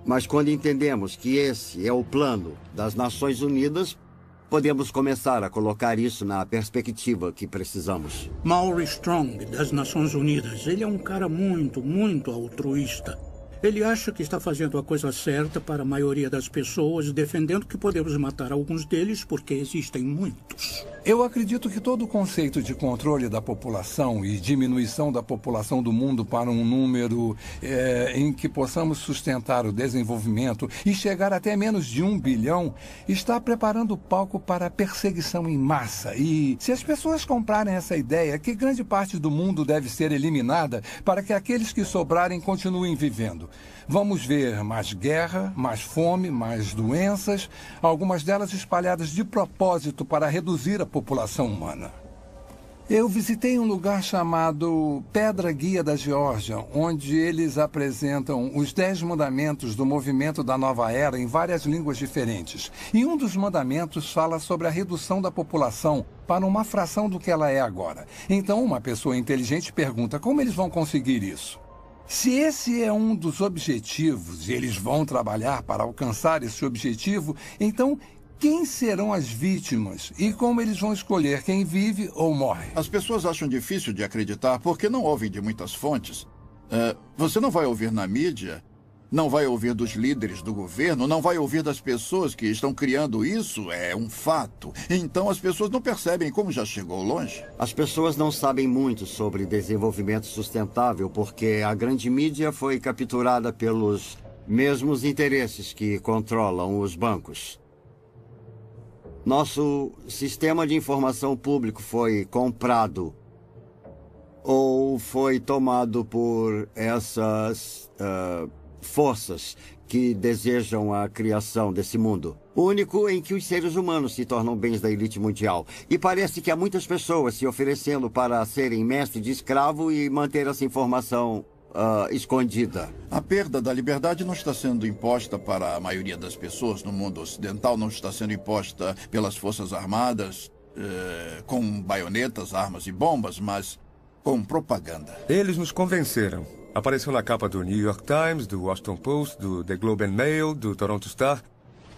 Mas quando entendemos que esse é o plano das Nações Unidas, podemos começar a colocar isso na perspectiva que precisamos. Maury Strong, das Nações Unidas, ele é um cara muito altruísta. Ele acha que está fazendo a coisa certa para a maioria das pessoas, defendendo que podemos matar alguns deles porque existem muitos. Eu acredito que todo o conceito de controle da população e diminuição da população do mundo para um número em que possamos sustentar o desenvolvimento e chegar até menos de 1 bilhão está preparando o palco para a perseguição em massa. E se as pessoas comprarem essa ideia, que grande parte do mundo deve ser eliminada para que aqueles que sobrarem continuem vivendo. Vamos ver mais guerra, mais fome, mais doenças, algumas delas espalhadas de propósito para reduzir a população humana. Eu visitei um lugar chamado Pedra Guia da Geórgia, onde eles apresentam os 10 mandamentos do movimento da Nova Era em várias línguas diferentes. E um dos mandamentos fala sobre a redução da população para uma fração do que ela é agora. Então, uma pessoa inteligente pergunta como eles vão conseguir isso. Se esse é um dos objetivos e eles vão trabalhar para alcançar esse objetivo, então quem serão as vítimas e como eles vão escolher quem vive ou morre? As pessoas acham difícil de acreditar porque não ouvem de muitas fontes. Você não vai ouvir na mídia, não vai ouvir dos líderes do governo, não vai ouvir das pessoas que estão criando isso, é um fato. Então as pessoas não percebem como já chegou longe. As pessoas não sabem muito sobre desenvolvimento sustentável porque a grande mídia foi capturada pelos mesmos interesses que controlam os bancos. Nosso sistema de informação público foi comprado ou foi tomado por essas forças que desejam a criação desse mundo único em que os seres humanos se tornam bens da elite mundial. E parece que há muitas pessoas se oferecendo para serem mestre de escravo e manter essa informação escondida. A perda da liberdade não está sendo imposta para a maioria das pessoas no mundo ocidental, não está sendo imposta pelas forças armadas, com baionetas, armas e bombas, mas com propaganda. Eles nos convenceram. Apareceu na capa do New York Times, do Washington Post, do The Globe and Mail, do Toronto Star,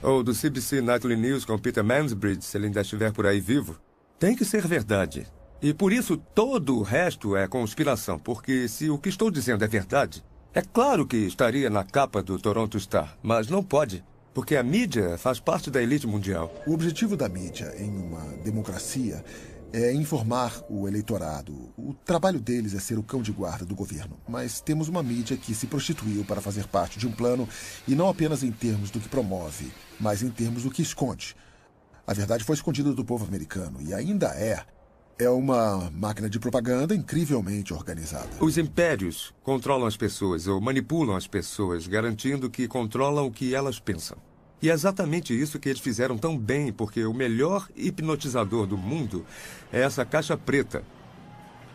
ou do CBC Nightly News com Peter Mansbridge, se ele ainda estiver por aí vivo. Tem que ser verdade. E por isso todo o resto é conspiração, porque se o que estou dizendo é verdade, é claro que estaria na capa do Toronto Star, mas não pode, porque a mídia faz parte da elite mundial. O objetivo da mídia em uma democracia é informar o eleitorado. O trabalho deles é ser o cão de guarda do governo. Mas temos uma mídia que se prostituiu para fazer parte de um plano, e não apenas em termos do que promove, mas em termos do que esconde. A verdade foi escondida do povo americano, e ainda é. É uma máquina de propaganda incrivelmente organizada. Os impérios controlam as pessoas ou manipulam as pessoas, garantindo que controlam o que elas pensam. E é exatamente isso que eles fizeram tão bem, porque o melhor hipnotizador do mundo é essa caixa preta,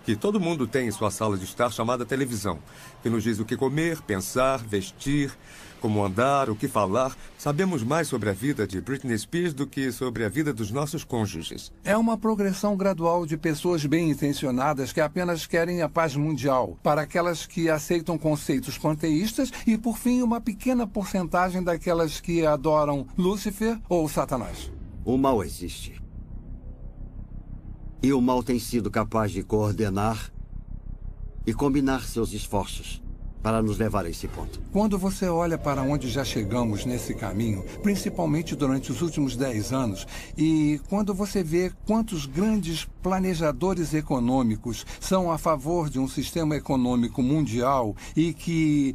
que todo mundo tem em sua sala de estar, chamada televisão, que nos diz o que comer, pensar, vestir, como andar, o que falar. Sabemos mais sobre a vida de Britney Spears do que sobre a vida dos nossos cônjuges. É uma progressão gradual de pessoas bem-intencionadas que apenas querem a paz mundial, para aquelas que aceitam conceitos panteístas e, por fim, uma pequena porcentagem daquelas que adoram Lúcifer ou Satanás. O mal existe. E o mal tem sido capaz de coordenar e combinar seus esforços para nos levar a esse ponto. Quando você olha para onde já chegamos nesse caminho, principalmente durante os últimos 10 anos, e quando você vê quantos grandes planejadores econômicos são a favor de um sistema econômico mundial e que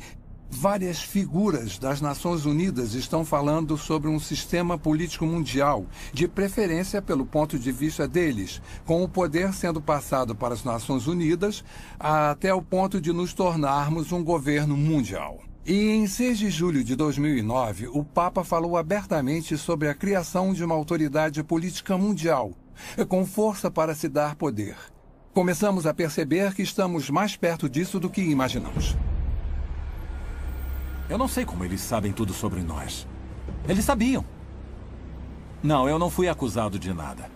várias figuras das Nações Unidas estão falando sobre um sistema político mundial, de preferência pelo ponto de vista deles, com o poder sendo passado para as Nações Unidas até o ponto de nos tornarmos um governo mundial. E em 6 de julho de 2009, o Papa falou abertamente sobre a criação de uma autoridade política mundial, com força para se dar poder. Começamos a perceber que estamos mais perto disso do que imaginamos. Eu não sei como eles sabem tudo sobre nós. Eles sabiam. Não, eu não fui acusado de nada.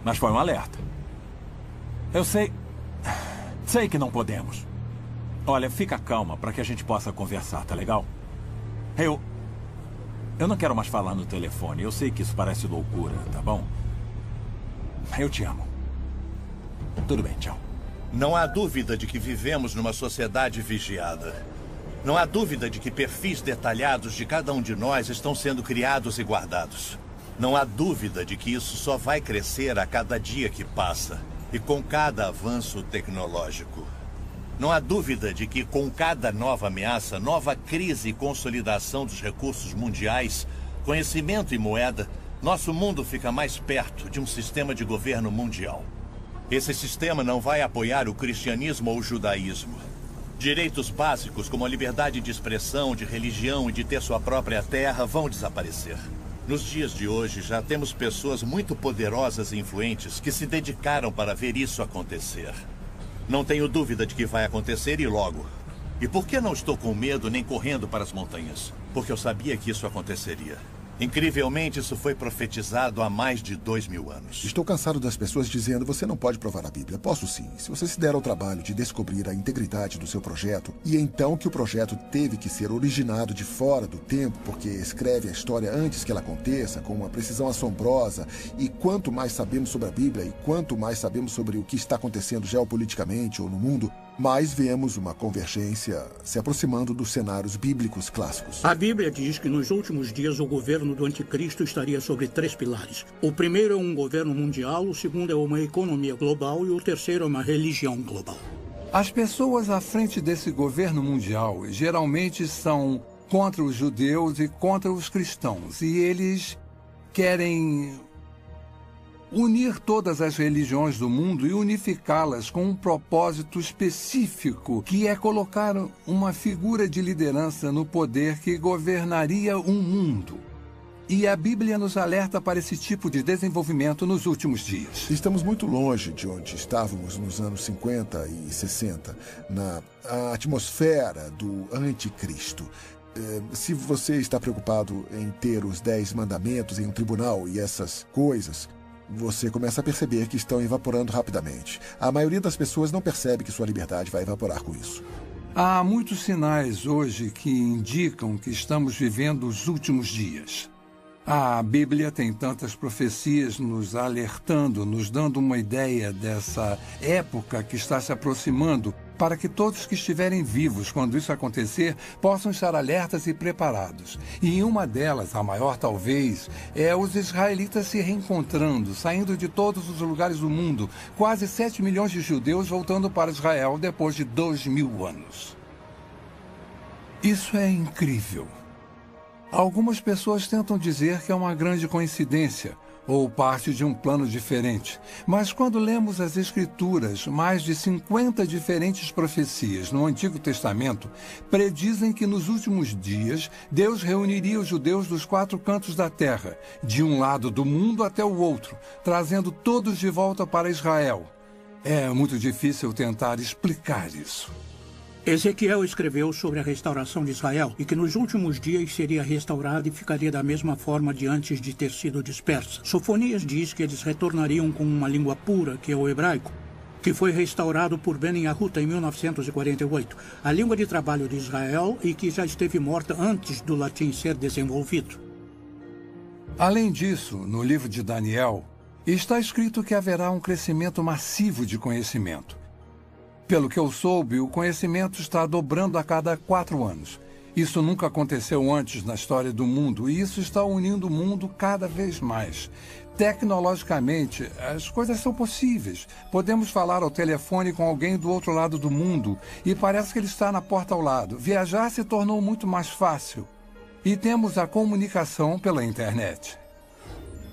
Mas foi um alerta. Eu sei... Sei que não podemos. Olha, fica calma para que a gente possa conversar, tá legal? Eu não quero mais falar no telefone. Eu sei que isso parece loucura, tá bom? Eu te amo. Tudo bem, tchau. Não há dúvida de que vivemos numa sociedade vigiada. Não há dúvida de que perfis detalhados de cada um de nós estão sendo criados e guardados. Não há dúvida de que isso só vai crescer a cada dia que passa e com cada avanço tecnológico. Não há dúvida de que com cada nova ameaça, nova crise e consolidação dos recursos mundiais, conhecimento e moeda, nosso mundo fica mais perto de um sistema de governo mundial. Esse sistema não vai apoiar o cristianismo ou o judaísmo. Direitos básicos como a liberdade de expressão, de religião e de ter sua própria terra vão desaparecer. Nos dias de hoje, já temos pessoas muito poderosas e influentes que se dedicaram para ver isso acontecer. Não tenho dúvida de que vai acontecer e logo. E por que não estou com medo nem correndo para as montanhas? Porque eu sabia que isso aconteceria. Incrivelmente, isso foi profetizado há mais de 2000 anos. Estou cansado das pessoas dizendo: você não pode provar a Bíblia. Posso sim, se você se der ao trabalho de descobrir a integridade do seu projeto, e então que o projeto teve que ser originado de fora do tempo, porque escreve a história antes que ela aconteça, com uma precisão assombrosa, e quanto mais sabemos sobre a Bíblia, e quanto mais sabemos sobre o que está acontecendo geopoliticamente ou no mundo, mais vemos uma convergência se aproximando dos cenários bíblicos clássicos. A Bíblia diz que nos últimos dias o governo do anticristo estaria sobre 3 pilares. O primeiro é um governo mundial, o segundo é uma economia global e o terceiro é uma religião global. As pessoas à frente desse governo mundial geralmente são contra os judeus e contra os cristãos, e eles querem unir todas as religiões do mundo e unificá-las com um propósito específico, que é colocar uma figura de liderança no poder que governaria um mundo. E a Bíblia nos alerta para esse tipo de desenvolvimento nos últimos dias. Estamos muito longe de onde estávamos nos anos 50 e 60, na atmosfera do anticristo. Se você está preocupado em ter os 10 mandamentos em um tribunal e essas coisas, você começa a perceber que estão evaporando rapidamente. A maioria das pessoas não percebe que sua liberdade vai evaporar com isso. Há muitos sinais hoje que indicam que estamos vivendo os últimos dias. A Bíblia tem tantas profecias nos alertando, nos dando uma ideia dessa época que está se aproximando, para que todos que estiverem vivos quando isso acontecer possam estar alertas e preparados. E uma delas, a maior talvez, é os israelitas se reencontrando, saindo de todos os lugares do mundo, quase 7 milhões de judeus voltando para Israel depois de 2000 anos. Isso é incrível. Algumas pessoas tentam dizer que é uma grande coincidência ou parte de um plano diferente. Mas quando lemos as Escrituras, mais de 50 diferentes profecias no Antigo Testamento predizem que nos últimos dias Deus reuniria os judeus dos 4 cantos da terra, de um lado do mundo até o outro, trazendo todos de volta para Israel. É muito difícil tentar explicar isso. Ezequiel escreveu sobre a restauração de Israel e que nos últimos dias seria restaurada e ficaria da mesma forma de antes de ter sido dispersa. Sofonias diz que eles retornariam com uma língua pura, que é o hebraico, que foi restaurado por Ben Yahuta em 1948, a língua de trabalho de Israel e que já esteve morta antes do latim ser desenvolvido. Além disso, no livro de Daniel, está escrito que haverá um crescimento massivo de conhecimento. Pelo que eu soube, o conhecimento está dobrando a cada 4 anos. Isso nunca aconteceu antes na história do mundo e isso está unindo o mundo cada vez mais. Tecnologicamente, as coisas são possíveis. Podemos falar ao telefone com alguém do outro lado do mundo e parece que ele está na porta ao lado. Viajar se tornou muito mais fácil. E temos a comunicação pela internet.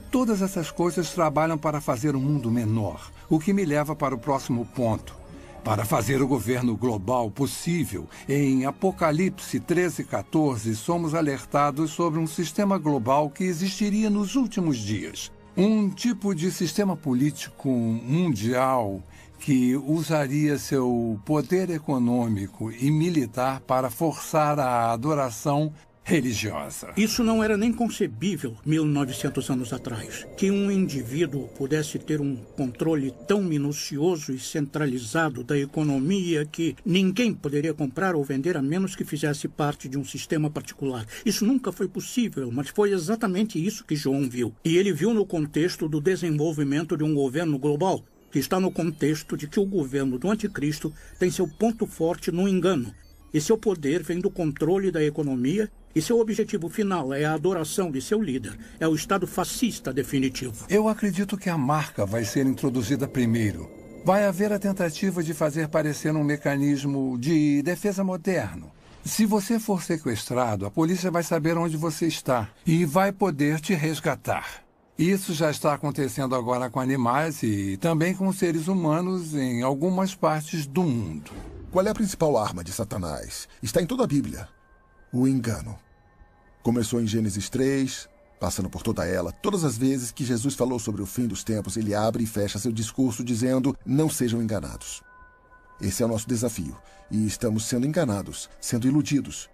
Todas essas coisas trabalham para fazer o mundo menor, o que me leva para o próximo ponto. Para fazer o governo global possível, em Apocalipse 13:14, somos alertados sobre um sistema global que existiria nos últimos dias. Um tipo de sistema político mundial que usaria seu poder econômico e militar para forçar a adoração religiosa. Isso não era nem concebível 1900 anos atrás, que um indivíduo pudesse ter um controle tão minucioso e centralizado da economia que ninguém poderia comprar ou vender a menos que fizesse parte de um sistema particular. Isso nunca foi possível, mas foi exatamente isso que João viu. E ele viu no contexto do desenvolvimento de um governo global, que está no contexto de que o governo do anticristo tem seu ponto forte no engano. E seu poder vem do controle da economia e seu objetivo final é a adoração de seu líder. É o Estado fascista definitivo. Eu acredito que a marca vai ser introduzida primeiro. Vai haver a tentativa de fazer parecer um mecanismo de defesa moderno. Se você for sequestrado, a polícia vai saber onde você está e vai poder te resgatar. Isso já está acontecendo agora com animais e também com seres humanos em algumas partes do mundo. Qual é a principal arma de Satanás? Está em toda a Bíblia. O engano. Começou em Gênesis 3, passando por toda ela. Todas as vezes que Jesus falou sobre o fim dos tempos, ele abre e fecha seu discurso dizendo: não sejam enganados. Esse é o nosso desafio. E estamos sendo enganados, sendo iludidos.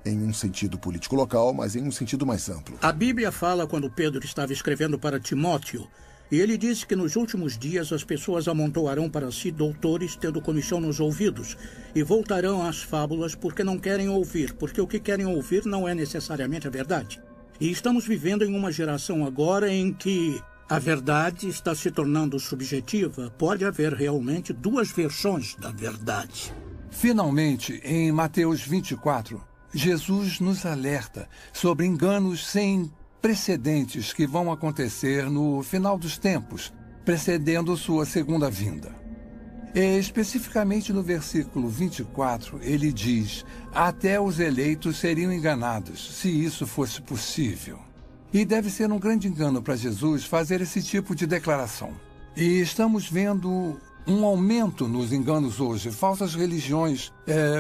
Em um sentido político local, mas em um sentido mais amplo. A Bíblia fala quando Pedro estava escrevendo para Timóteo. E ele disse que nos últimos dias as pessoas amontoarão para si doutores tendo comichão nos ouvidos e voltarão às fábulas porque não querem ouvir, porque o que querem ouvir não é necessariamente a verdade. E estamos vivendo em uma geração agora em que a verdade está se tornando subjetiva. Pode haver realmente 2 versões da verdade. Finalmente, em Mateus 24, Jesus nos alerta sobre enganos sem precedentes que vão acontecer no final dos tempos, precedendo sua segunda vinda. E, especificamente no versículo 24, ele diz: até os eleitos seriam enganados, se isso fosse possível. E deve ser um grande engano para Jesus fazer esse tipo de declaração. E estamos vendo um aumento nos enganos hoje, falsas religiões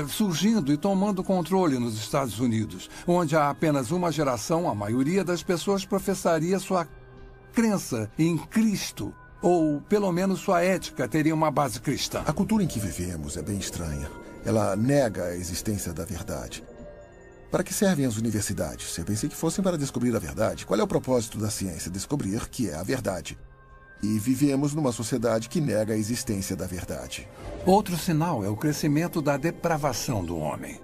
surgindo e tomando controle nos Estados Unidos, onde há apenas uma geração, a maioria das pessoas professaria sua crença em Cristo, ou pelo menos sua ética teria uma base cristã. A cultura em que vivemos é bem estranha. Ela nega a existência da verdade. Para que servem as universidades? Eu pensei que fossem para descobrir a verdade. Qual é o propósito da ciência? Descobrir que é a verdade. E vivemos numa sociedade que nega a existência da verdade. Outro sinal é o crescimento da depravação do homem.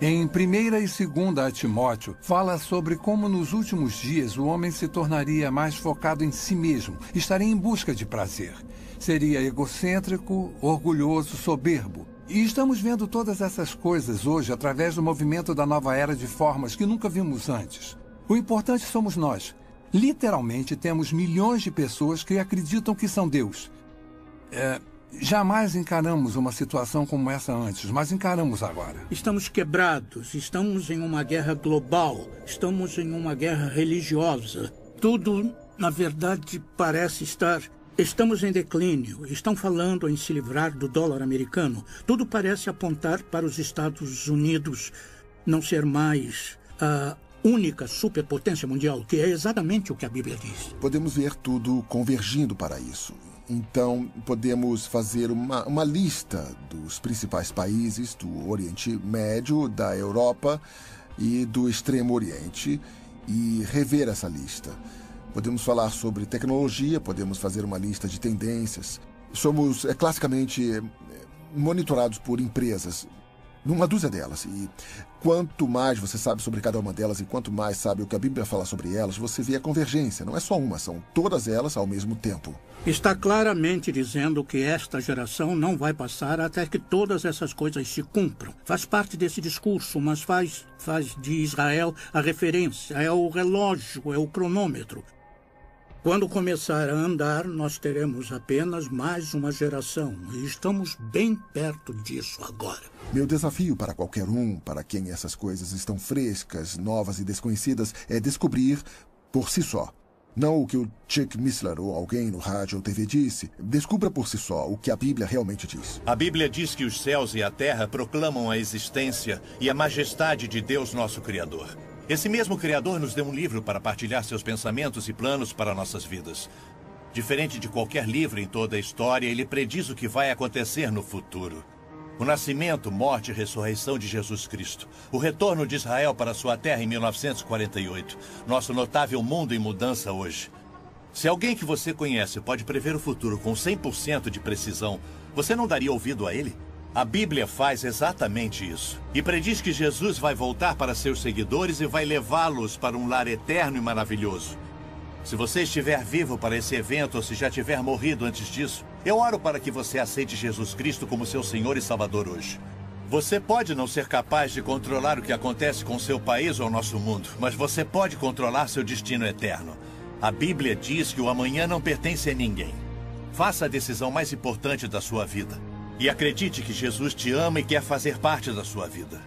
Em 1ª e 2ª Timóteo, fala sobre como nos últimos dias o homem se tornaria mais focado em si mesmo, estaria em busca de prazer. Seria egocêntrico, orgulhoso, soberbo. E estamos vendo todas essas coisas hoje através do movimento da nova era de formas que nunca vimos antes. O importante somos nós. Literalmente temos milhões de pessoas que acreditam que são Deus. Jamais encaramos uma situação como essa antes, mas encaramos agora. Estamos quebrados, estamos em uma guerra global, estamos em uma guerra religiosa. Tudo, na verdade, parece estar... Estamos em declínio, estão falando em se livrar do dólar americano. Tudo parece apontar para os Estados Unidos não ser mais a única superpotência mundial, que é exatamente o que a Bíblia diz. Podemos ver tudo convergindo para isso. Então, podemos fazer uma lista dos principais países do Oriente Médio, da Europa e do Extremo Oriente e rever essa lista. Podemos falar sobre tecnologia, podemos fazer uma lista de tendências. Somos classicamente monitorados por empresas, numa dúzia delas. E quanto mais você sabe sobre cada uma delas e quanto mais sabe o que a Bíblia fala sobre elas, você vê a convergência. Não é só uma, são todas elas ao mesmo tempo. Está claramente dizendo que esta geração não vai passar até que todas essas coisas se cumpram. Faz parte desse discurso, mas faz de Israel a referência, é o relógio, é o cronômetro. Quando começar a andar, nós teremos apenas mais uma geração. E estamos bem perto disso agora. Meu desafio para qualquer um, para quem essas coisas estão frescas, novas e desconhecidas, é descobrir por si só. Não o que o Chuck Missler ou alguém no rádio ou TV disse. Descubra por si só o que a Bíblia realmente diz. A Bíblia diz que os céus e a terra proclamam a existência e a majestade de Deus, nosso Criador. Esse mesmo Criador nos deu um livro para partilhar seus pensamentos e planos para nossas vidas. Diferente de qualquer livro em toda a história, ele prediz o que vai acontecer no futuro. O nascimento, morte e ressurreição de Jesus Cristo. O retorno de Israel para sua terra em 1948. Nosso notável mundo em mudança hoje. Se alguém que você conhece pode prever o futuro com 100% de precisão, você não daria ouvido a ele? A Bíblia faz exatamente isso. E prediz que Jesus vai voltar para seus seguidores e vai levá-los para um lar eterno e maravilhoso. Se você estiver vivo para esse evento ou se já tiver morrido antes disso, eu oro para que você aceite Jesus Cristo como seu Senhor e Salvador hoje. Você pode não ser capaz de controlar o que acontece com seu país ou nosso mundo, mas você pode controlar seu destino eterno. A Bíblia diz que o amanhã não pertence a ninguém. Faça a decisão mais importante da sua vida. E acredite que Jesus te ama e quer fazer parte da sua vida.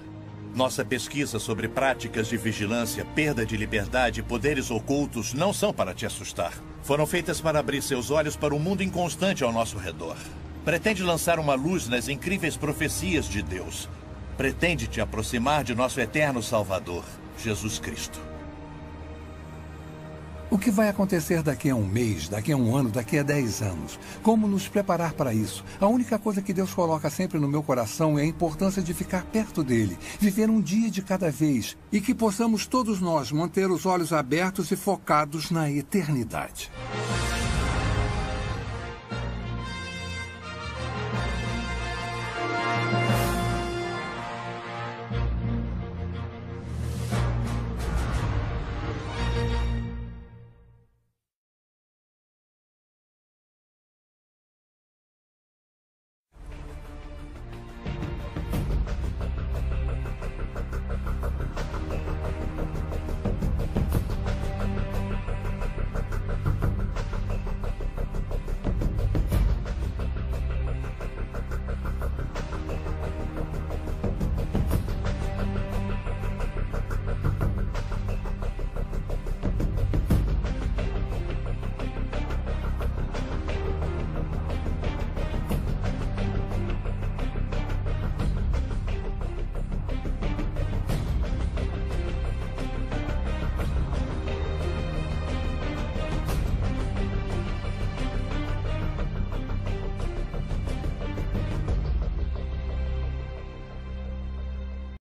Nossa pesquisa sobre práticas de vigilância, perda de liberdade e poderes ocultos não são para te assustar. Foram feitas para abrir seus olhos para um mundo inconstante ao nosso redor. Pretende lançar uma luz nas incríveis profecias de Deus. Pretende te aproximar de nosso eterno Salvador, Jesus Cristo. O que vai acontecer daqui a um mês, daqui a um ano, daqui a 10 anos? Como nos preparar para isso? A única coisa que Deus coloca sempre no meu coração é a importância de ficar perto dele, viver um dia de cada vez e que possamos todos nós manter os olhos abertos e focados na eternidade.